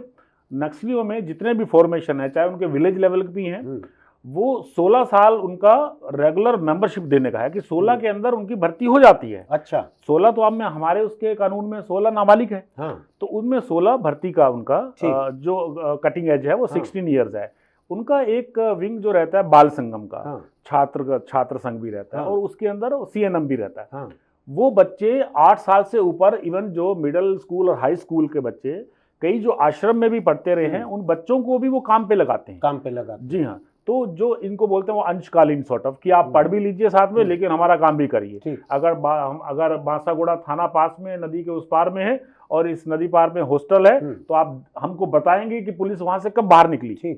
नक्सलियों में जितने भी फॉर्मेशन है, चाहे उनके विलेज लेवल के भी हैं, वो 16 साल उनका रेगुलर मेंबरशिप देने का है कि 16 के अंदर उनकी भर्ती हो जाती है। अच्छा, 16 तो अब में हमारे उसके कानून में 16 नाबालिग है। हाँ, तो उनमें 16 भर्ती का उनका जो कटिंग एज है वो 16 ईयर्स है। उनका एक विंग जो रहता है बाल संगम का, छात्र संघ भी रहता है, और उसके अंदर CNM भी रहता है। वो बच्चे 8 साल से ऊपर, इवन जो मिडिल स्कूल और हाई स्कूल के बच्चे, कई जो आश्रम में भी पढ़ते रहे हैं, उन बच्चों को भी वो काम पे लगाते हैं। काम पे लगाते हैं, जी हाँ। तो जो इनको बोलते हैं वो अंशकालीन सॉर्ट ऑफ, कि आप पढ़ भी लीजिए साथ में लेकिन हमारा काम भी करिए। अगर बांसागुड़ा थाना पास में नदी के उस पार में है और इस नदी पार में हॉस्टल है, तो आप हमको बताएंगे कि पुलिस वहां से कब बाहर निकली।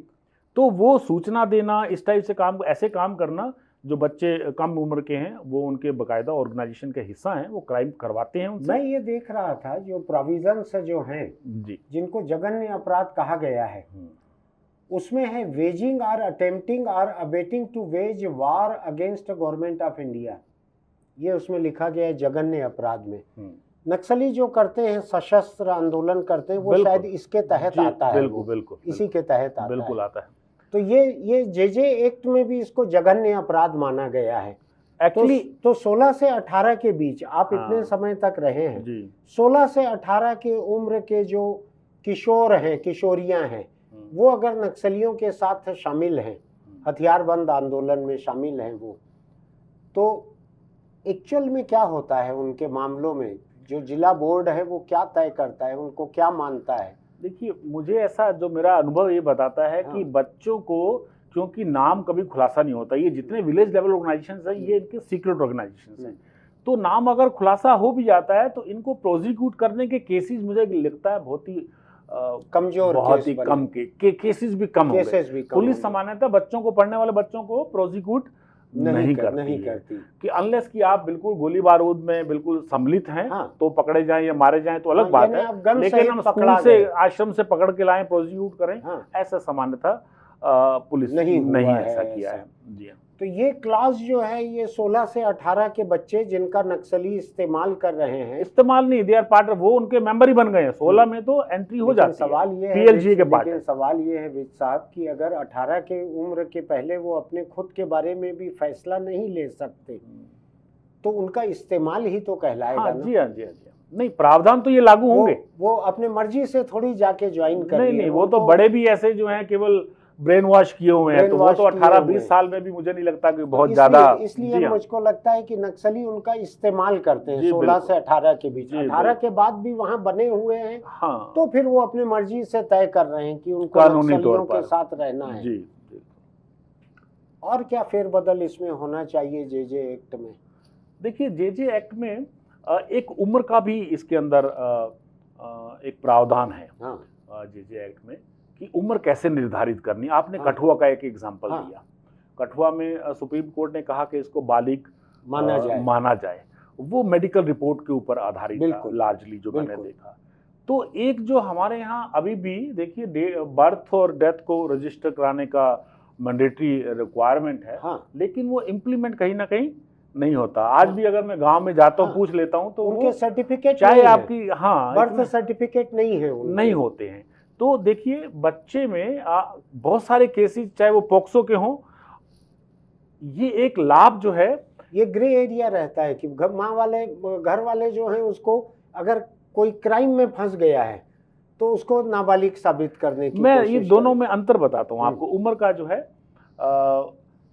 तो वो सूचना देना, इस टाइप से काम, ऐसे काम करना, जो बच्चे कम उम्र के हैं वो उनके बकायदा ऑर्गेनाइजेशन के हिस्सा हैं, वो क्राइम करवाते हैं उनसे। मैं ये देख रहा था जो प्रोविजंस जो हैं जी, जिनको जघन्य अपराध कहा गया है, उसमें है वेजिंग और अटेम्प्टिंग और abetting to wage war against government of India. ये उसमें लिखा गया है जघन्य अपराध में। नक्सली जो करते हैं, सशस्त्र आंदोलन करते हैं, वो शायद इसके तहत आता है। बिल्कुल इसी के तहत आता है। तो ये JJ एक्ट में भी इसको जघन्य अपराध माना गया है एक्चुअली। तो 16 से 18 के बीच आप इतने समय तक रहे हैं, 16 से 18 के उम्र के जो किशोर हैं, किशोरियां हैं, वो अगर नक्सलियों के साथ शामिल हैं, हथियारबंद आंदोलन में शामिल हैं वो, तो एक्चुअल में क्या होता है उनके मामलों में? जो जिला बोर्ड है वो क्या तय करता है, उनको क्या मानता है? देखिए, मुझे ऐसा, जो मेरा अनुभव ये बताता है कि बच्चों को, क्योंकि नाम कभी खुलासा नहीं होता, ये जितने विलेज लेवल ऑर्गेनाइजेशन है ये इनके सीक्रेट ऑर्गेनाइजेशन है, तो नाम अगर खुलासा हो भी जाता है तो इनको प्रोसिक्यूट करने के केसेस मुझे लगता है बहुत ही कमजोर, बहुत ही कम के केसेस भी कम हो गए। पुलिस सामान्यतः बच्चों को, पढ़ने वाले बच्चों को प्रोसिक्यूट नहीं करती कि अनलेस कि आप बिल्कुल गोली बारूद में बिल्कुल सम्मिलित हैं, तो पकड़े जाएं या मारे जाएं तो अलग बात है, लेकिन हम स्कूल से, आश्रम से पकड़ के लाएं, प्रोसिक्यूट करें, ऐसा सामान्यतः पुलिस नहीं ऐसा किया है। जी, तो ये क्लास जो है, ये 16 से 18 के बच्चे जिनका नक्सली इस्तेमाल कर रहे हैं, इस्तेमाल नहीं, दे आर पार्ट, वो उनके मेंबर ही बन गए हैं। 16 में तो एंट्री हो जाती है। सवाल ये है PLG के पार्ट। सवाल ये है विज साहब कि अगर 18 के उम्र के पहले वो अपने खुद के बारे में भी फैसला नहीं ले सकते, तो उनका इस्तेमाल ही तो कहलाएगा ना? जी हाँ। नहीं, प्रावधान तो ये लागू होंगे। वो अपने मर्जी से थोड़ी जाके ज्वाइन कर, नहीं, वो तो बड़े भी ऐसे जो हैं केवल ब्रेन वॉश किए हुए हैं, तो वो तो 18-20 साल में भी मुझे नहीं लगता कि बहुत ज्यादा। इसलिए मुझको लगता है कि नक्सली उनका इस्तेमाल करते हैं 16 से 18 के बीच। 18 के बाद भी वहां बने हुए हैं, तो फिर वो अपने मर्जी से तय कर रहे हैं कि उनको नक्सलियों के साथ रहना है। और क्या फेरबदल इसमें होना चाहिए JJ एक्ट में? देखिए, JJ एक्ट में एक उम्र का भी इसके अंदर एक प्रावधान है JJ एक्ट में कि उम्र कैसे निर्धारित करनी। आपने कठुआ का एक एग्जांपल दिया। कठुआ में सुप्रीम कोर्ट ने कहा कि इसको बालिग माना जाए। वो मेडिकल रिपोर्ट के ऊपर आधारित था लार्जली, जो मैंने देखा। तो एक जो हमारे यहाँ अभी भी देखिए, बर्थ और डेथ को रजिस्टर कराने का मैंडेटरी रिक्वायरमेंट है, लेकिन वो इम्प्लीमेंट कहीं ना कहीं नहीं होता। आज भी अगर मैं गांव में जाता हूँ, पूछ लेता हूँ, तो उनके सर्टिफिकेट, चाहे आपकी बर्थ सर्टिफिकेट नहीं होते हैं। तो देखिए, बच्चे में बहुत सारे केसेस, चाहे वो पोक्सो के हों, ये एक लाभ जो है, ये ग्रे एरिया रहता है कि घर वाले जो हैं, उसको अगर कोई क्राइम में फंस गया है तो उसको नाबालिग साबित करने की मैं ये दोनों में अंतर बताता हूँ आपको। उम्र का जो है,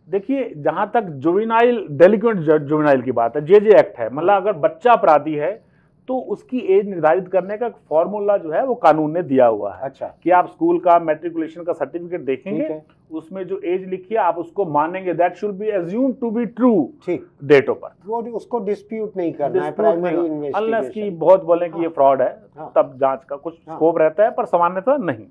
देखिए, जहां तक जुवेनाइल, डेलिक्वेंट जुवेनाइल की बात है, JJ एक्ट है, मतलब अगर बच्चा अपराधी है तो उसकी एज निर्धारित करने का फॉर्मूला जो है वो कानून ने दिया हुआ है। अच्छा। कि आप स्कूल का मैट्रिकुलेशन का सर्टिफिकेट देखेंगे उसमें जो एज लिखी है आप उसको मानेंगे, that should be assumed to be true ठीक, डेट ऑफ बर्थ। वो उसको डिस्प्यूट नहीं करना है प्राइमरी अनलेस इन्वेस्टिगेशन। की बहुत बोले कि ये फ्रॉड है, तब जांच का कुछ स्कोप रहता है, पर सामान्यतः नहीं।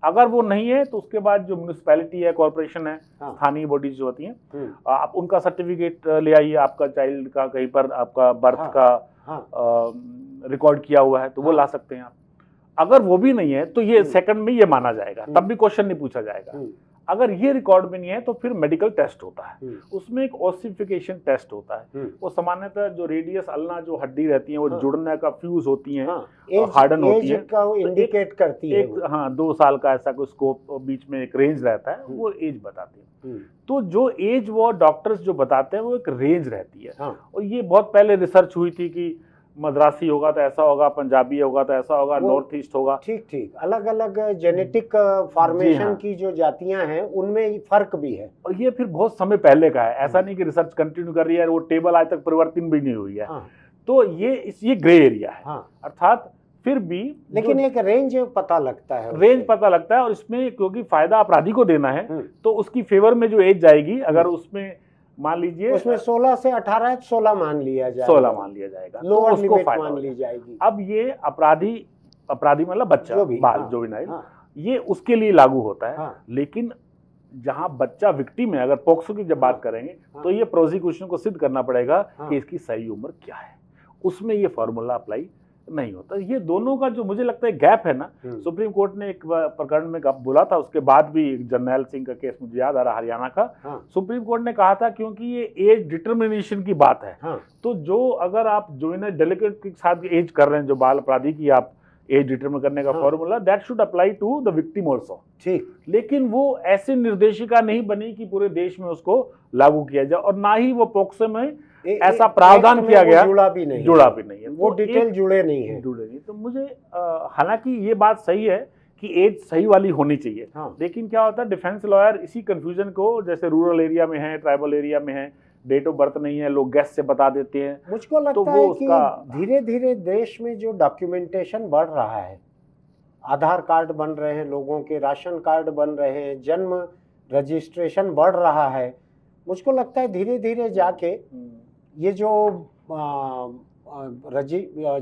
अगर वो नहीं है तो उसके बाद जो म्युनिसिपैलिटी है, कॉर्पोरेशन है, स्थानीय बॉडीज जो होती हैं, आप उनका सर्टिफिकेट ले आइए, आपका चाइल्ड का कहीं पर आपका बर्थ का रिकॉर्ड किया हुआ है तो वो ला सकते हैं आप। अगर वो भी नहीं है तो ये सेकंड में ये माना जाएगा, तब भी क्वेश्चन नहीं पूछा जाएगा। अगर ये रिकॉर्ड में नहीं है तो फिर मेडिकल टेस्ट होता है, उसमें एक ओसिफिकेशन टेस्ट होता है। वो सामान्यतः जो रेडियस अल्ना जो हड्डी रहती है वो जुड़ने का फ्यूज होती है, हार्डन होती है, इंडिकेट करती है। 2 साल का ऐसा कोई स्कोप, बीच में एक रेंज रहता है, वो एज बताती है। तो जो एज वो डॉक्टर्स जो बताते हैं वो एक रेंज रहती है। और ये बहुत पहले रिसर्च हुई थी कि मद्रासी होगा तो ऐसा होगा, पंजाबी होगा तो ऐसा होगा, नॉर्थ ईस्ट होगा। ठीक, अलग अलग जेनेटिक फॉर्मेशन की जो जातियां हैं उनमें फर्क भी है। और ये फिर बहुत समय पहले का है, ऐसा नहीं कि रिसर्च कंटिन्यू कर रही है, वो टेबल आज तक परिवर्तन भी नहीं हुई है। तो ये ग्रे एरिया है। अर्थात फिर भी लेकिन एक रेंज पता लगता है, रेंज पता लगता है। और इसमें क्योंकि फायदा अपराधी को देना है तो उसकी फेवर में जो एज जाएगी, अगर उसमें मान लीजिए उसमें 16 से 18 है, 16 मान लिया जाएगा, 16 मान लिया जाएगा, लोअर तो उसको लिमिट फायदा मान ली जाएगी। अब ये अपराधी मतलब बच्चा, बाल, जुवेनाइल, ये उसके लिए लागू होता है। लेकिन जहां बच्चा विक्टिम है, अगर पॉक्सो की जब बात करेंगे तो ये प्रोसिक्यूशन को सिद्ध करना पड़ेगा कि इसकी सही उम्र क्या है, उसमें ये फॉर्मूला अप्लाई नहीं होता। ये दोनों का जो मुझे लगता है गैप है ना, सुप्रीम कोर्ट ने एक प्रकरण में बोला था, उसके बाद भी जर्नैल सिंह का केस मुझे याद आ रहा, हरियाणा का। सुप्रीम कोर्ट ने कहा था क्योंकि ये एज डिटर्मिनेशन की बात है, तो जो अगर आप जुवेनाइल डेलिकेट के साथ एज कर रहे हैं, जो बाल अपराधी की आप एज डिटर्मिन करने का formula, that should apply to the victim also. ठीक, लेकिन वो ऐसी निर्देशिका नहीं बनी कि पूरे देश में उसको लागू किया जाए, और ना ही वो पॉक्सो में ऐसा प्रावधान किया गया, जुड़ा भी नहीं है, वो डिटेल जुड़े नहीं है। तो मुझे हालांकि ये बात सही है कि एज सही वाली होनी चाहिए, लेकिन क्या होता है, डिफेंस लॉयर इसी कंफ्यूजन को, जैसे रूरल एरिया में है, ट्राइबल एरिया में है, डेट ऑफ बर्थ नहीं है, लोग गैस से बता देते हैं। मुझको लगता है कि धीरे धीरे देश में जो डॉक्यूमेंटेशन बढ़ रहा है, आधार कार्ड बन रहे हैं लोगों के, राशन कार्ड बन रहे हैं, जन्म रजिस्ट्रेशन बढ़ रहा है, मुझको लगता है धीरे धीरे जाके ये जो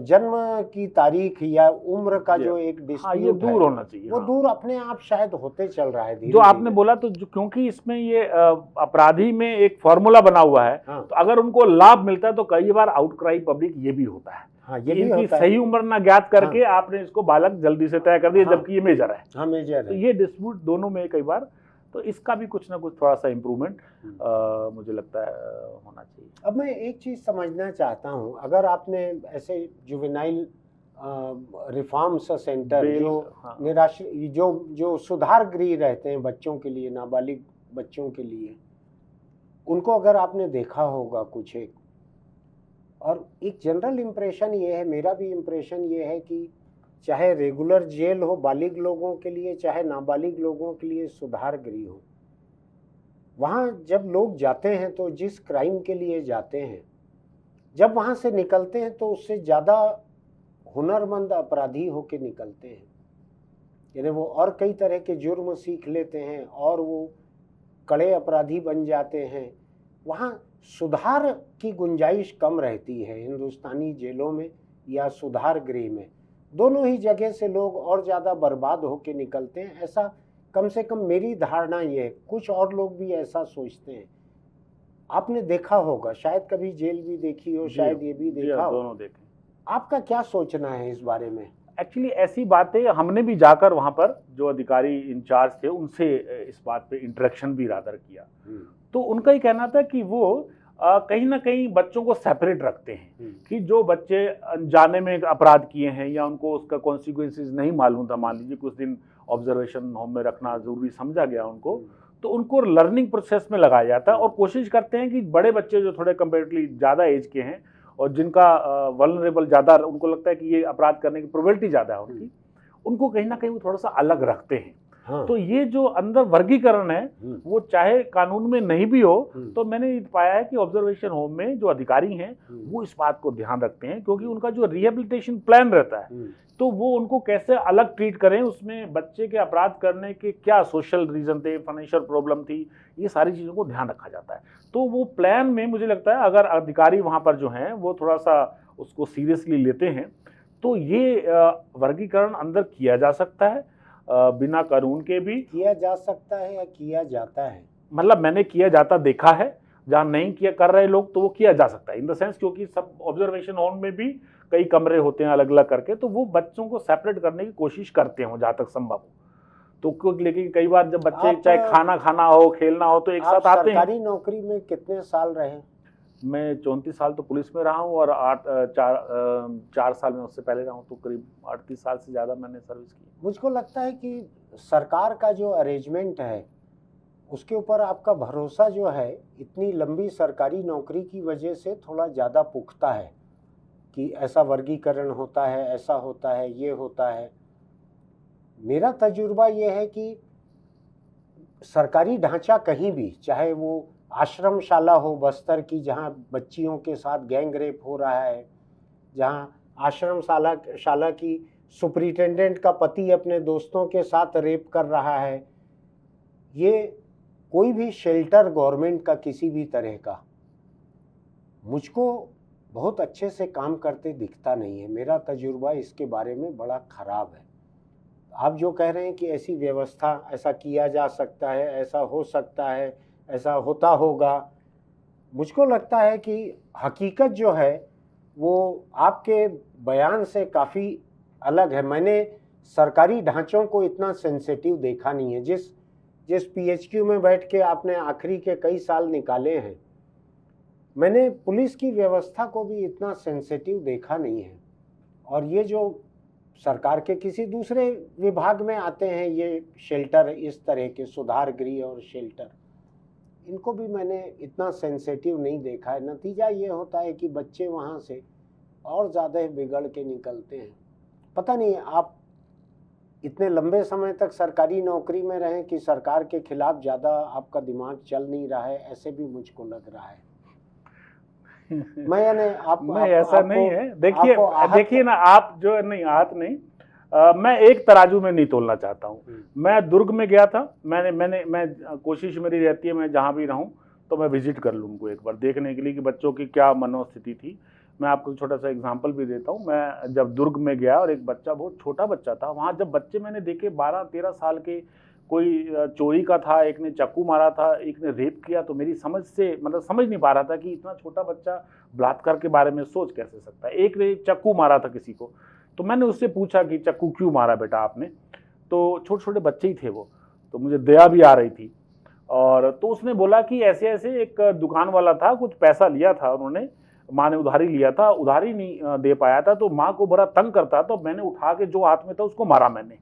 जन्म की तारीख या उम्र का जो एक ये दूर होना चाहिए, वो दूर अपने आप शायद होते चल रहा है धीरे जो आपने बोला। तो क्योंकि इसमें ये अपराधी में एक फॉर्मूला बना हुआ है, तो अगर उनको लाभ मिलता है तो कई बार आउटक्राई पब्लिक ये भी होता है, ये इनकी सही उम्र ना ज्ञात करके आपने इसको बालक जल्दी से तय कर दिया, जबकि ये मेजर है। मेजर है। तो ये डिस्प्यूट दोनों में कई बार, तो इसका भी कुछ ना कुछ थोड़ा सा इम्प्रूवमेंट मुझे लगता है होना चाहिए। अब मैं एक चीज़ समझना चाहता हूं, अगर आपने ऐसे जुवेनाइल रिफॉर्म्स सेंटर जो निराश्रित जो सुधार गृह रहते हैं बच्चों के लिए, नाबालिग बच्चों के लिए, उनको अगर आपने देखा होगा कुछ एक, और एक जनरल इम्प्रेशन ये है, मेरा भी इम्प्रेशन ये है कि चाहे रेगुलर जेल हो बालिग लोगों के लिए, चाहे नाबालिग लोगों के लिए सुधार गृह हो, वहाँ जब लोग जाते हैं तो जिस क्राइम के लिए जाते हैं, जब वहाँ से निकलते हैं तो उससे ज़्यादा हुनरमंद अपराधी होके निकलते हैं। यानी वो और कई तरह के जुर्म सीख लेते हैं और वो कड़े अपराधी बन जाते हैं। वहाँ सुधार की गुंजाइश कम रहती है हिंदुस्तानी जेलों में या सुधार गृह में। दोनों ही जगह से लोग और ज़्यादा बर्बाद होके निकलते हैं, ऐसा कम से कम मेरी धारणा ये है। कुछ और लोग भी ऐसा सोचते हैं। आपने देखा होगा, शायद कभी जेल भी देखी हो, शायद ये भी देखा हो, दोनों देखें। आपका क्या सोचना है इस बारे में? एक्चुअली ऐसी बातें हमने भी जाकर वहाँ पर जो अधिकारी इंचार्ज थे उनसे इस बात पे इंटरेक्शन भी रादर किया, तो उनका ही कहना था कि वो कहीं ना कहीं बच्चों को सेपरेट रखते हैं कि जो बच्चे अनजाने में अपराध किए हैं या उनको उसका कॉन्सिक्वेंसेस नहीं मालूम था, मान लीजिए कुछ दिन ऑब्जर्वेशन होम में रखना जरूरी समझा गया उनको, तो उनको लर्निंग प्रोसेस में लगाया जाता है और कोशिश करते हैं कि बड़े बच्चे जो थोड़े कंपेरेटिवली ज़्यादा एज के हैं और जिनका वल्नरेबल ज़्यादा, उनको लगता है कि ये अपराध करने की प्रोबेबिलिटी ज़्यादा है उनकी, उनको कहीं ना कहीं वो थोड़ा सा अलग रखते हैं। हाँ। तो ये जो अंदर वर्गीकरण है वो चाहे कानून में नहीं भी हो, तो मैंने पाया है कि ऑब्जर्वेशन होम में जो अधिकारी हैं वो इस बात को ध्यान रखते हैं, क्योंकि उनका जो रिहेबिलिटेशन प्लान रहता है तो वो उनको कैसे अलग ट्रीट करें, उसमें बच्चे के अपराध करने के क्या सोशल रीजन थे, फाइनेंशियल प्रॉब्लम थी, ये सारी चीज़ों को ध्यान रखा जाता है। तो वो प्लान में मुझे लगता है अगर अधिकारी वहाँ पर जो हैं वो थोड़ा सा उसको सीरियसली लेते हैं तो ये वर्गीकरण अंदर किया जा सकता है, बिना कानून के भी किया जा सकता है या किया जाता है। मतलब मैंने किया जाता देखा है, जहाँ नहीं किया कर रहे लोग तो वो किया जा सकता है इन द सेंस, क्योंकि सब ऑब्जर्वेशन होम में भी कई कमरे होते हैं अलग अलग करके, तो वो बच्चों को सेपरेट करने की कोशिश करते हैं जहाँ तक संभव हो। तो क्योंकि लेकिन कई बार जब बच्चे चाहे खाना खाना हो, खेलना हो, तो एक साथ आते हैं। सरकारी नौकरी में कितने साल रहे? मैं 34 साल तो पुलिस में रहा हूँ और 4 साल में उससे पहले रहा हूँ, तो करीब 38 साल से ज़्यादा मैंने सर्विस की। मुझको लगता है कि सरकार का जो अरेंजमेंट है उसके ऊपर आपका भरोसा जो है इतनी लंबी सरकारी नौकरी की वजह से थोड़ा ज़्यादा पुख्ता है कि ऐसा वर्गीकरण होता है, ऐसा होता है, ये होता है। मेरा तजुर्बा ये है कि सरकारी ढांचा कहीं भी, चाहे वो आश्रमशाला हो बस्तर की जहाँ बच्चियों के साथ गैंग रेप हो रहा है, जहाँ शाला की सुपरिटेंडेंट का पति अपने दोस्तों के साथ रेप कर रहा है, ये कोई भी शेल्टर गवर्नमेंट का किसी भी तरह का मुझको बहुत अच्छे से काम करते दिखता नहीं है। मेरा तजुर्बा इसके बारे में बड़ा ख़राब है। आप जो कह रहे हैं कि ऐसी व्यवस्था, ऐसा किया जा सकता है, ऐसा हो सकता है, ऐसा होता होगा, मुझको लगता है कि हकीकत जो है वो आपके बयान से काफ़ी अलग है। मैंने सरकारी ढांचों को इतना सेंसिटिव देखा नहीं है। जिस पीएचक्यू में बैठ के आपने आखिरी के कई साल निकाले हैं, मैंने पुलिस की व्यवस्था को भी इतना सेंसिटिव देखा नहीं है। और ये जो सरकार के किसी दूसरे विभाग में आते हैं ये शेल्टर, इस तरह के सुधार गृह और शेल्टर, इनको भी मैंने इतना सेंसिटिव नहीं देखा है। नतीजा ये होता है कि बच्चे वहाँ से और ज़्यादा बिगड़ के निकलते हैं। पता नहीं आप इतने लंबे समय तक सरकारी नौकरी में रहें कि सरकार के खिलाफ ज़्यादा आपका दिमाग चल नहीं रहा है, ऐसे भी मुझको लग रहा है। मैं ऐसा नहीं है। देखिए ना, आप जो नहीं आहत नहीं, मैं एक तराजू में नहीं तोलना चाहता हूँ। मैं दुर्ग में गया था, मैं कोशिश मेरी रहती है मैं जहाँ भी रहूँ तो मैं विजिट कर लूँ उनको एक बार देखने के लिए कि बच्चों की क्या मनोस्थिति थी। मैं आपको छोटा सा एग्जांपल भी देता हूँ। मैं जब दुर्ग में गया और एक बच्चा, बहुत छोटा बच्चा था, वहाँ जब बच्चे मैंने देखे 12-13 साल के, कोई चोरी का था, एक ने चाकू मारा था, एक ने रेप किया, तो मेरी समझ से मतलब समझ नहीं पा रहा था कि इतना छोटा बच्चा बलात्कार के बारे में सोच कैसे सकता है। एक ने चाकू मारा था किसी को, तो मैंने उससे पूछा कि चाकू क्यों मारा बेटा आपने, तो छोटे छोटे बच्चे ही थे वो, तो मुझे दया भी आ रही थी। और तो उसने बोला कि ऐसे ऐसे एक दुकान वाला था, कुछ पैसा लिया था उन्होंने, माँ ने उधारी लिया था, उधारी नहीं दे पाया था, तो माँ को बड़ा तंग करता, तो मैंने उठा के जो हाथ में था उसको मारा मैंने।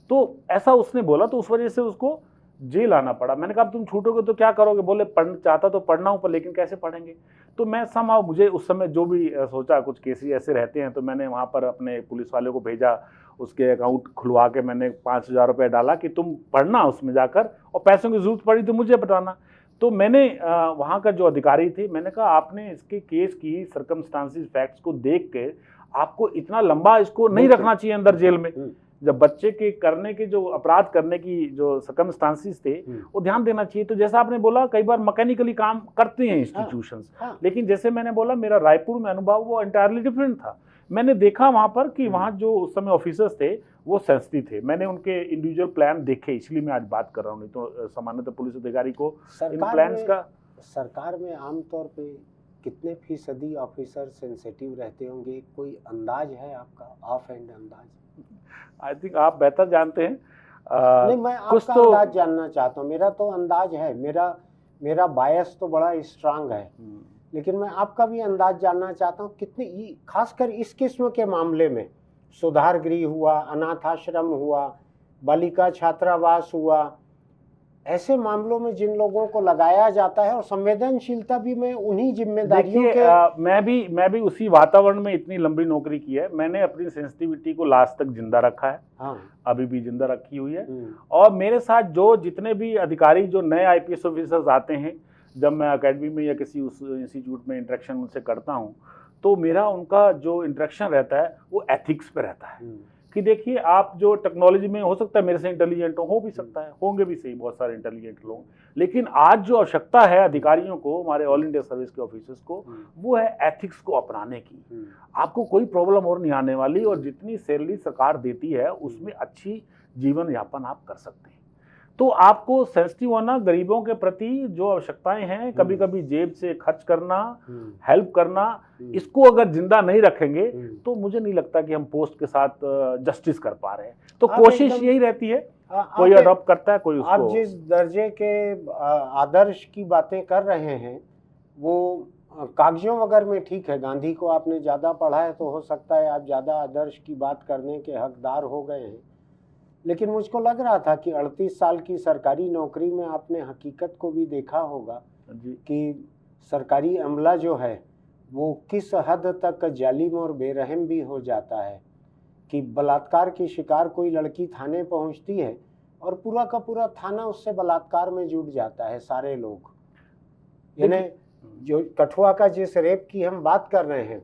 तो ऐसा उसने बोला, तो उस वजह से उसको जेल आना पड़ा। मैंने कहा तुम छूटोगे तो क्या करोगे? बोले पढ़ना चाहता तो पढ़ना हूँ, पर लेकिन कैसे पढ़ेंगे। तो मैं समाव मुझे उस समय जो भी सोचा, कुछ केसेस ऐसे रहते हैं, तो मैंने वहाँ पर अपने पुलिस वाले को भेजा, उसके अकाउंट खुलवा के मैंने 5,000 रुपये डाला कि तुम पढ़ना उसमें जाकर, और पैसों की जरूरत पड़ी तो मुझे बताना। तो मैंने वहाँ का जो अधिकारी थे, मैंने कहा आपने इसके केस की सर्कमस्टांसिस फैक्ट्स को देख के आपको इतना लंबा इसको नहीं रखना चाहिए अंदर जेल में। जब बच्चे के करने के जो अपराध करने की जो सर्कमस्टांसिस थे वो ध्यान देना चाहिए। तो जैसा आपने बोला कई बार मैकेनिकली काम करते हैं इंस्टीट्यूशंस, लेकिन जैसे मैंने बोला मेरा रायपुर में अनुभव वो एंटायरली डिफरेंट था। मैंने देखा वहां पर कि वहां जो उस समय ऑफिसर्स थे वो सेंसिटिव थे। मैंने उनके इंडिविजुअल प्लान देखे, इसलिए मैं आज बात कर रहा हूँ, नहीं तो सामान्यतः पुलिस अधिकारी को इन प्लान्स का। सरकार में आमतौर पे कितने फीसदी ऑफिसर सेंसिटिव रहते होंगे, कोई अंदाज है आपका, ऑफ एंड अंदाज? आई थिंक आप बेहतर जानते हैं। नहीं, मैं आपका अंदाज जानना चाहता हूँ। मेरा तो अंदाज है, मेरा बायस तो बड़ा स्ट्रांग है, लेकिन मैं आपका भी अंदाज जानना चाहता हूँ। कितने, खासकर इस किस्म के मामले में, सुधार गृह हुआ, अनाथ आश्रम हुआ, बालिका छात्रावास हुआ, ऐसे मामलों में जिन लोगों को लगाया जाता है, और संवेदनशीलता भी में उन्हीं जिम्मेदारियों के मैं भी उसी वातावरण में इतनी लंबी नौकरी की है। मैंने अपनी सेंसिटिविटी को लास्ट तक जिंदा रखा है। हाँ, अभी भी जिंदा रखी हुई है। और मेरे साथ जो जितने भी अधिकारी, जो नए आईपीएस ऑफिसर्स आते हैं, जब मैं एकेडमी में या किसी उस इंस्टीट्यूट में इंटरेक्शन उनसे करता हूँ, तो मेरा उनका जो इंटरेक्शन रहता है वो एथिक्स पे रहता है। कि देखिए, आप जो टेक्नोलॉजी में हो सकता है मेरे से इंटेलिजेंट हो भी सकता है, होंगे भी सही बहुत सारे इंटेलिजेंट लोग, लेकिन आज जो आवश्यकता है अधिकारियों को, हमारे ऑल इंडिया सर्विस के ऑफिसर्स को, वो है एथिक्स को अपनाने की। आपको कोई प्रॉब्लम और नहीं आने वाली, और जितनी सैलरी सरकार देती है उसमें अच्छी जीवन यापन आप कर सकते हैं। तो आपको सेंसिटिव होना, गरीबों के प्रति जो आवश्यकताएं हैं, कभी कभी जेब से खर्च करना, हेल्प करना, इसको अगर जिंदा नहीं रखेंगे तो मुझे नहीं लगता कि हम पोस्ट के साथ जस्टिस कर पा रहे हैं। तो कोशिश यही रहती है, कोई अडॉप्ट करता है, कोई उसको। आप जिस दर्जे के आदर्श की बातें कर रहे हैं वो कागजों वगैरह में ठीक है। गांधी को आपने ज़्यादा पढ़ा है तो हो सकता है आप ज़्यादा आदर्श की बात करने के हकदार हो गए हैं, लेकिन मुझको लग रहा था कि 38 साल की सरकारी नौकरी में आपने हकीकत को भी देखा होगा कि सरकारी अमला जो है वो किस हद तक जालिम और बेरहम भी हो जाता है। कि बलात्कार की शिकार कोई लड़की थाने पहुंचती है और पूरा का पूरा थाना उससे बलात्कार में जुट जाता है, सारे लोग। यानी जो कठुआ का जिस रेप की हम बात कर रहे हैं,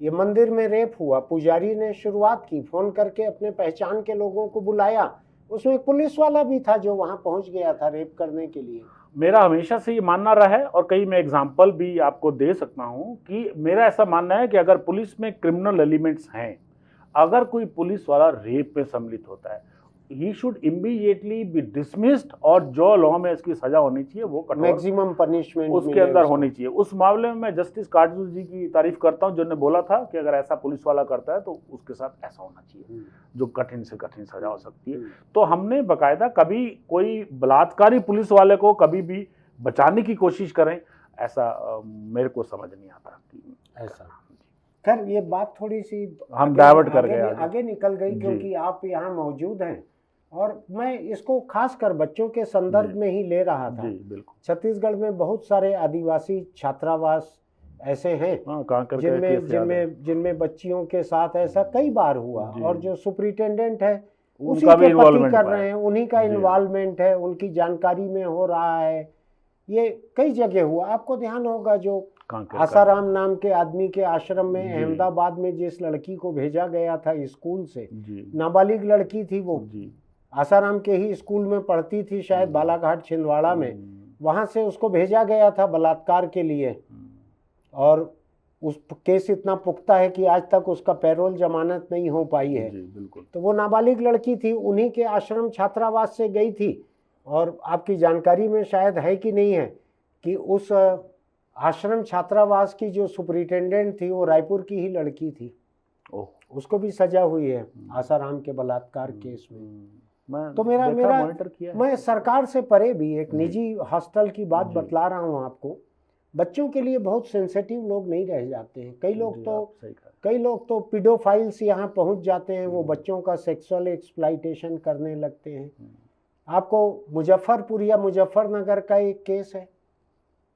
ये मंदिर में रेप हुआ, पुजारी ने शुरुआत की, फोन करके अपने पहचान के लोगों को बुलाया, उसमें एक पुलिस वाला भी था जो वहां पहुंच गया था रेप करने के लिए। मेरा हमेशा से ये मानना रहा है, और कई मैं एग्जांपल भी आपको दे सकता हूं, कि मेरा ऐसा मानना है कि अगर पुलिस में क्रिमिनल एलिमेंट्स हैं, अगर कोई पुलिस वाला रेप में सम्मिलित होता है, he should immediately B dismissed, और जो लॉ में इसकी सजा होनी चाहिए वो मैक्सिमम पनिशमेंट उसके अंदर होनी चाहिए। उस मामले में मैं जस्टिस काटजू जी की तारीफ करता हूं, जिन्होंने बोला था कि अगर ऐसा पुलिस वाला करता है तो उसके साथ ऐसा होना चाहिए, जो कठिन से कठिन सजा हो सकती है। तो हमने बाकायदा कभी कोई बलात्कारी पुलिस वाले को कभी भी बचाने की कोशिश करें, ऐसा मेरे को समझ नहीं आता कि ऐसा। खैर, ये बात थोड़ी सी हम डाइवर्ट कर गए, आगे निकल गई, क्योंकि आप यहाँ मौजूद हैं और मैं इसको खासकर बच्चों के संदर्भ में ही ले रहा था। बिल्कुल। छत्तीसगढ़ में बहुत सारे आदिवासी छात्रावास ऐसे हैं जिनमें बच्चियों के साथ ऐसा कई बार हुआ, और जो सुपरिटेंडेंट है उसी के पति कर रहे हैं, उन्हीं का इन्वॉल्वमेंट है, उनकी जानकारी में हो रहा है। ये कई जगह हुआ। आपको ध्यान होगा जो आसाराम नाम के आदमी के आश्रम में अहमदाबाद में जिस लड़की को भेजा गया था स्कूल से, नाबालिग लड़की थी, वो आसाराम के ही स्कूल में पढ़ती थी, शायद बालाघाट छिंदवाड़ा में, वहां से उसको भेजा गया था बलात्कार के लिए, और उस केस इतना पुख्ता है कि आज तक उसका पैरोल जमानत नहीं हो पाई है। बिल्कुल। तो वो नाबालिग लड़की थी, उन्हीं के आश्रम छात्रावास से गई थी, और आपकी जानकारी में शायद है कि नहीं है कि उस आश्रम छात्रावास की जो सुपरिटेंडेंट थी वो रायपुर की ही लड़की थी। उसको भी सजा हुई है आसाराम के बलात्कार केस में। तो मैं सरकार से परे भी एक निजी हॉस्टल की बात बतला रहा हूँ आपको। बच्चों के लिए बहुत सेंसिटिव लोग नहीं रह जाते हैं। कई लोग तो पीडोफाइल्स यहाँ पहुँच जाते हैं, वो बच्चों का सेक्सुअल एक्सप्लॉइटेशन करने लगते हैं। आपको मुजफ्फरपुर या मुजफ्फरनगर का एक केस है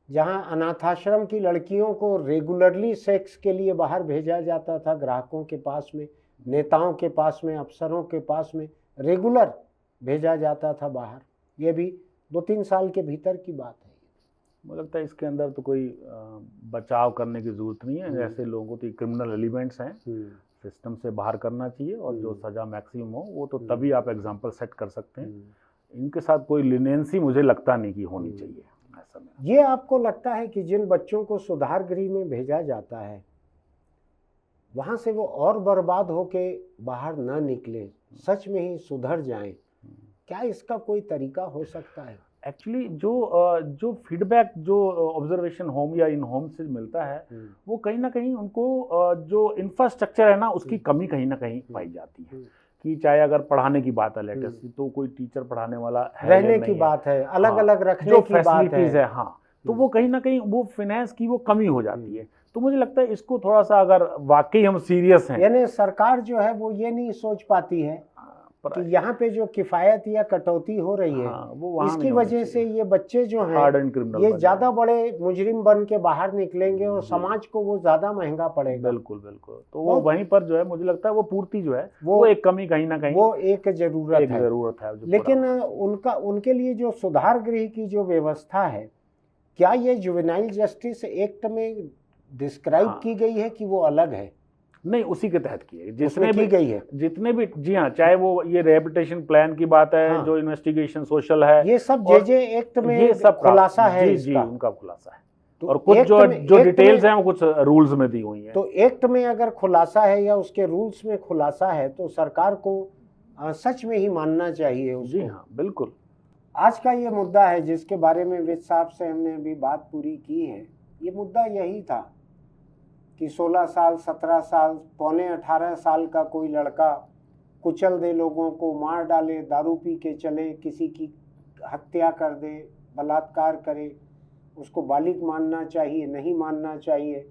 जहाँ अनाथाश्रम की लड़कियों को रेगुलरली सेक्स के लिए बाहर भेजा जाता था, ग्राहकों के पास में, नेताओं के पास में, अफसरों के पास में रेगुलर भेजा जाता था बाहर। ये भी 2-3 साल के भीतर की बात है। मुझे लगता है इसके अंदर तो कोई बचाव करने की जरूरत नहीं है। ऐसे लोगों को तो क्रिमिनल एलिमेंट्स हैं, सिस्टम से बाहर करना चाहिए, और जो सजा मैक्सिमम हो वो तो तभी आप एग्जाम्पल सेट कर सकते हैं। इनके साथ कोई लिनेंसी मुझे लगता नहीं कि होनी चाहिए। ऐसा ये आपको लगता है कि जिन बच्चों को सुधार गृह में भेजा जाता है वहाँ से वो और बर्बाद होके बाहर न निकले, सच में ही सुधर जाएं, क्या इसका कोई तरीका हो सकता है? एक्चुअली जो फीडबैक जो ऑब्जर्वेशन होम या इन होम से मिलता है, वो कहीं ना कहीं उनको जो इंफ्रास्ट्रक्चर है ना, उसकी कमी कहीं ना कहीं पाई जाती है। कि चाहे अगर पढ़ाने की बात है लेटेस्ट, तो कोई टीचर पढ़ाने वाला है, रहने की बात है, अलग अलग रखने की बात है, हाँ, तो वो कहीं ना कहीं वो फाइनेंस की वो कमी हो जाती है। तो मुझे लगता है इसको थोड़ा सा अगर वाकई हम सीरियस हैं, यानी सरकार जो है वो ये नहीं सोच पाती है पर कि यहाँ पे जो किफायत या कटौती हो रही है, वो वहाँ इसकी नहीं होनी वजह से चाहिए। ये बच्चे जो हैं हार्डन क्रिमिनल ये बन ज्यादा बड़े मुजरिम बन के बाहर निकलेंगे और जी। समाज को वो ज्यादा महंगा पड़ेगा। बिल्कुल बिल्कुल। तो वो वहीं पर जो है मुझे लगता है वो पूर्ति जो है वो वो एक कमी कहीं ना कहीं वो एक जरूरत एक है। जरूरत है जो लेकिन पूरा उनके लिए जो सुधार गृह की जो व्यवस्था है, क्या ये जुवेनाइल जस्टिस एक्ट में डिस्क्राइब हाँ। की गई है कि वो अलग है? नहीं, उसी के तहत की है उसमें जितने की भी गई है। जितने भी, जी हाँ, चाहे वो ये रिहेबिलिटेशन प्लान की बात है, हाँ। जो इन्वेस्टिगेशन सोशल है, ये सब और जे एक्ट में ये सब खुलासा है जी इसका। उनका खुलासा है। तो और कुछ एक्ट जो में- जो एक्ट डिटेल्स में- हैं वो कुछ रूल्स में दी हुई हैं। तो एक्ट में अगर खुलासा है या उसके रूल्स में खुलासा है तो सरकार को सच में ही मानना चाहिए उसको। जी हाँ, बिल्कुल। आज का ये मुद्दा है जिसके बारे में विज साहब से हमने अभी बात पूरी की है, ये मुद्दा यही था कि 16 साल 17 साल पौने 18 साल का कोई लड़का कुचल दे, लोगों को मार डाले, दारू पी के चले, किसी की हत्या कर दे, बलात्कार करे, उसको बालिग मानना चाहिए, नहीं मानना चाहिए।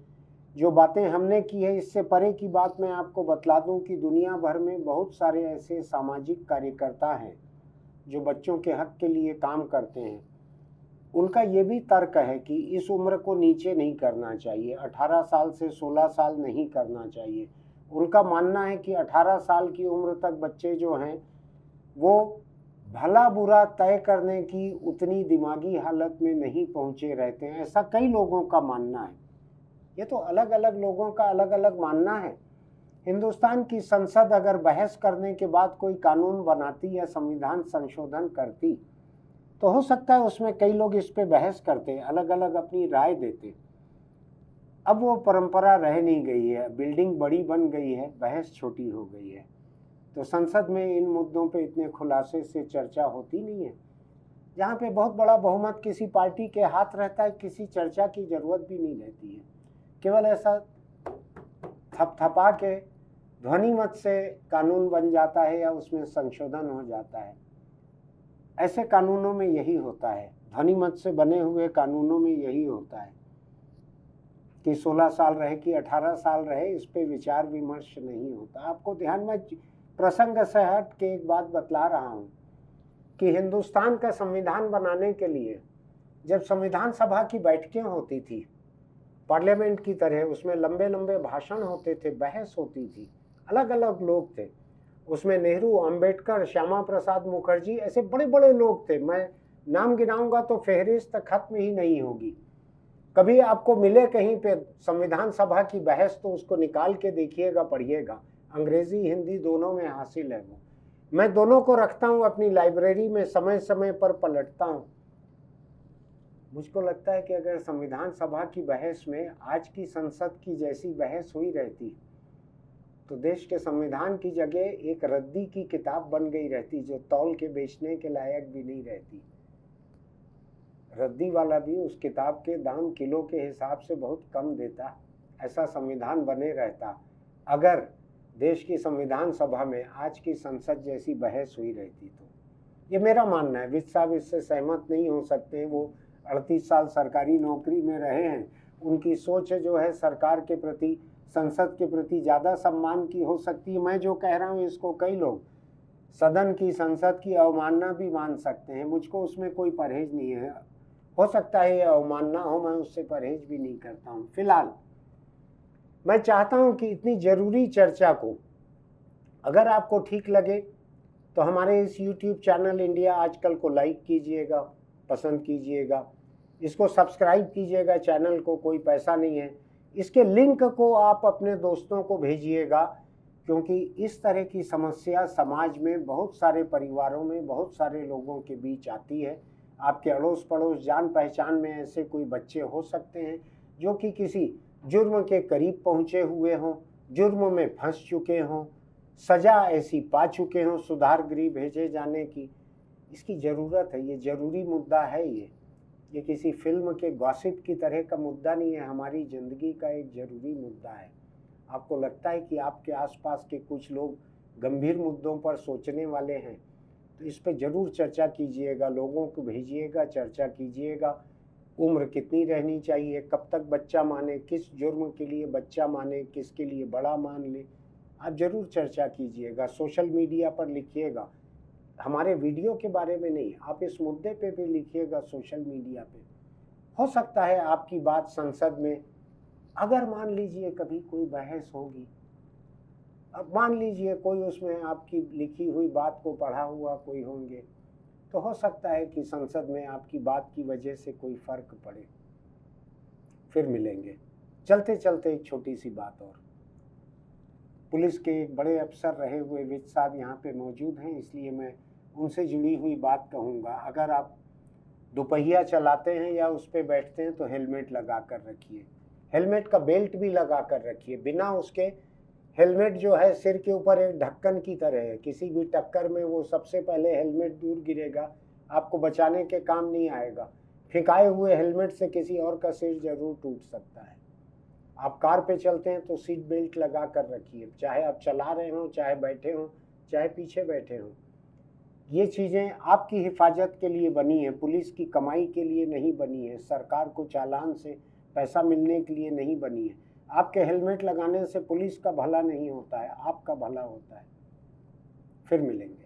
जो बातें हमने की है इससे परे की बात मैं आपको बतला दूं कि दुनिया भर में बहुत सारे ऐसे सामाजिक कार्यकर्ता हैं जो बच्चों के हक के लिए काम करते हैं। उनका ये भी तर्क है कि इस उम्र को नीचे नहीं करना चाहिए, 18 साल से 16 साल नहीं करना चाहिए। उनका मानना है कि 18 साल की उम्र तक बच्चे जो हैं वो भला बुरा तय करने की उतनी दिमागी हालत में नहीं पहुंचे रहते हैं। ऐसा कई लोगों का मानना है। ये तो अलग अलग लोगों का अलग अलग मानना है। हिंदुस्तान की संसद अगर बहस करने के बाद कोई कानून बनाती या संविधान संशोधन करती तो हो सकता है उसमें कई लोग इस पे बहस करते, अलग अलग अपनी राय देते। अब वो परंपरा रह नहीं गई है, बिल्डिंग बड़ी बन गई है, बहस छोटी हो गई है, तो संसद में इन मुद्दों पे इतने खुलासे से चर्चा होती नहीं है। जहाँ पे बहुत बड़ा बहुमत किसी पार्टी के हाथ रहता है, किसी चर्चा की जरूरत भी नहीं रहती है। केवल ऐसा थपथपा के ध्वनि मत से कानून बन जाता है या उसमें संशोधन हो जाता है। ऐसे कानूनों में यही होता है, ध्वनि मत से बने हुए कानूनों में यही होता है कि 16 साल रहे कि 18 साल रहे, इस पे विचार विमर्श नहीं होता। आपको ध्यान में प्रसंग से हट के एक बात बतला रहा हूँ कि हिंदुस्तान का संविधान बनाने के लिए जब संविधान सभा की बैठकें होती थी पार्लियामेंट की तरह, उसमें लंबे लंबे भाषण होते थे, बहस होती थी, अलग अलग लोग थे उसमें, नेहरू, अंबेडकर, श्यामा प्रसाद मुखर्जी, ऐसे बड़े बड़े लोग थे। मैं नाम गिनाऊंगा तो फहरिस्त खत्म ही नहीं होगी। कभी आपको मिले कहीं पे संविधान सभा की बहस तो उसको निकाल के देखिएगा, पढ़िएगा, अंग्रेजी हिंदी दोनों में हासिल है वो। मैं दोनों को रखता हूँ अपनी लाइब्रेरी में, समय समय पर पलटता हूँ। मुझको लगता है कि अगर संविधान सभा की बहस में आज की संसद की जैसी बहस हुई रहती तो देश के संविधान की जगह एक रद्दी की किताब बन गई रहती जो तौल के बेचने के लायक भी नहीं रहती। रद्दी वाला भी उस किताब के दाम किलो के हिसाब से बहुत कम देता। ऐसा संविधान बने रहता अगर देश की संविधान सभा में आज की संसद जैसी बहस हुई रहती तो। ये मेरा मानना है। विज साहब इससे सहमत नहीं हो सकते। वो 38 साल सरकारी नौकरी में रहे हैं, उनकी सोच जो है सरकार के प्रति, संसद के प्रति ज़्यादा सम्मान की हो सकती है। मैं जो कह रहा हूँ इसको कई लोग सदन की, संसद की अवमानना भी मान सकते हैं। मुझको उसमें कोई परहेज नहीं है। हो सकता है ये अवमानना हो, मैं उससे परहेज भी नहीं करता हूँ। फिलहाल मैं चाहता हूँ कि इतनी ज़रूरी चर्चा को अगर आपको ठीक लगे तो हमारे इस YouTube चैनल इंडिया आजकल को लाइक कीजिएगा, पसंद कीजिएगा, इसको सब्सक्राइब कीजिएगा। चैनल को कोई पैसा नहीं है। इसके लिंक को आप अपने दोस्तों को भेजिएगा, क्योंकि इस तरह की समस्या समाज में बहुत सारे परिवारों में, बहुत सारे लोगों के बीच आती है। आपके अड़ोस पड़ोस, जान पहचान में ऐसे कोई बच्चे हो सकते हैं जो कि किसी जुर्म के करीब पहुंचे हुए हों, जुर्म में फंस चुके हों, सज़ा ऐसी पा चुके हों, सुधार गृह भेजे जाने की। इसकी ज़रूरत है। ये ज़रूरी मुद्दा है। ये किसी फिल्म के गॉसिप की तरह का मुद्दा नहीं है, हमारी ज़िंदगी का एक ज़रूरी मुद्दा है। आपको लगता है कि आपके आसपास के कुछ लोग गंभीर मुद्दों पर सोचने वाले हैं तो इस पर ज़रूर चर्चा कीजिएगा, लोगों को भेजिएगा, चर्चा कीजिएगा। उम्र कितनी रहनी चाहिए, कब तक बच्चा माने, किस जुर्म के लिए बच्चा माने, किसके लिए बड़ा मान ले, आप ज़रूर चर्चा कीजिएगा, सोशल मीडिया पर लिखिएगा, हमारे वीडियो के बारे में नहीं, आप इस मुद्दे पे भी लिखिएगा सोशल मीडिया पे। हो सकता है आपकी बात संसद में, अगर मान लीजिए कभी कोई बहस होगी, अब मान लीजिए कोई उसमें आपकी लिखी हुई बात को पढ़ा हुआ कोई होंगे, तो हो सकता है कि संसद में आपकी बात की वजह से कोई फ़र्क पड़े। फिर मिलेंगे। चलते चलते एक छोटी सी बात और, पुलिस के एक बड़े अफसर रहे हुए विज साहब यहाँ पे मौजूद हैं, इसलिए मैं उनसे जुड़ी हुई बात कहूँगा। अगर आप दोपहिया चलाते हैं या उस पर बैठते हैं तो हेलमेट लगा कर रखिए, हेलमेट का बेल्ट भी लगा कर रखिए। बिना उसके हेलमेट जो है सिर के ऊपर एक ढक्कन की तरह है, किसी भी टक्कर में वो सबसे पहले हेलमेट दूर गिरेगा, आपको बचाने के काम नहीं आएगा। फेंकाए हुए हेलमेट से किसी और का सिर जरूर टूट सकता है। आप कार पे चलते हैं तो सीट बेल्ट लगा कर रखिए, चाहे आप चला रहे हों, चाहे बैठे हों, चाहे पीछे बैठे हों। ये चीज़ें आपकी हिफाजत के लिए बनी है, पुलिस की कमाई के लिए नहीं बनी है, सरकार को चालान से पैसा मिलने के लिए नहीं बनी है। आपके हेलमेट लगाने से पुलिस का भला नहीं होता है, आपका भला होता है। फिर मिलेंगे।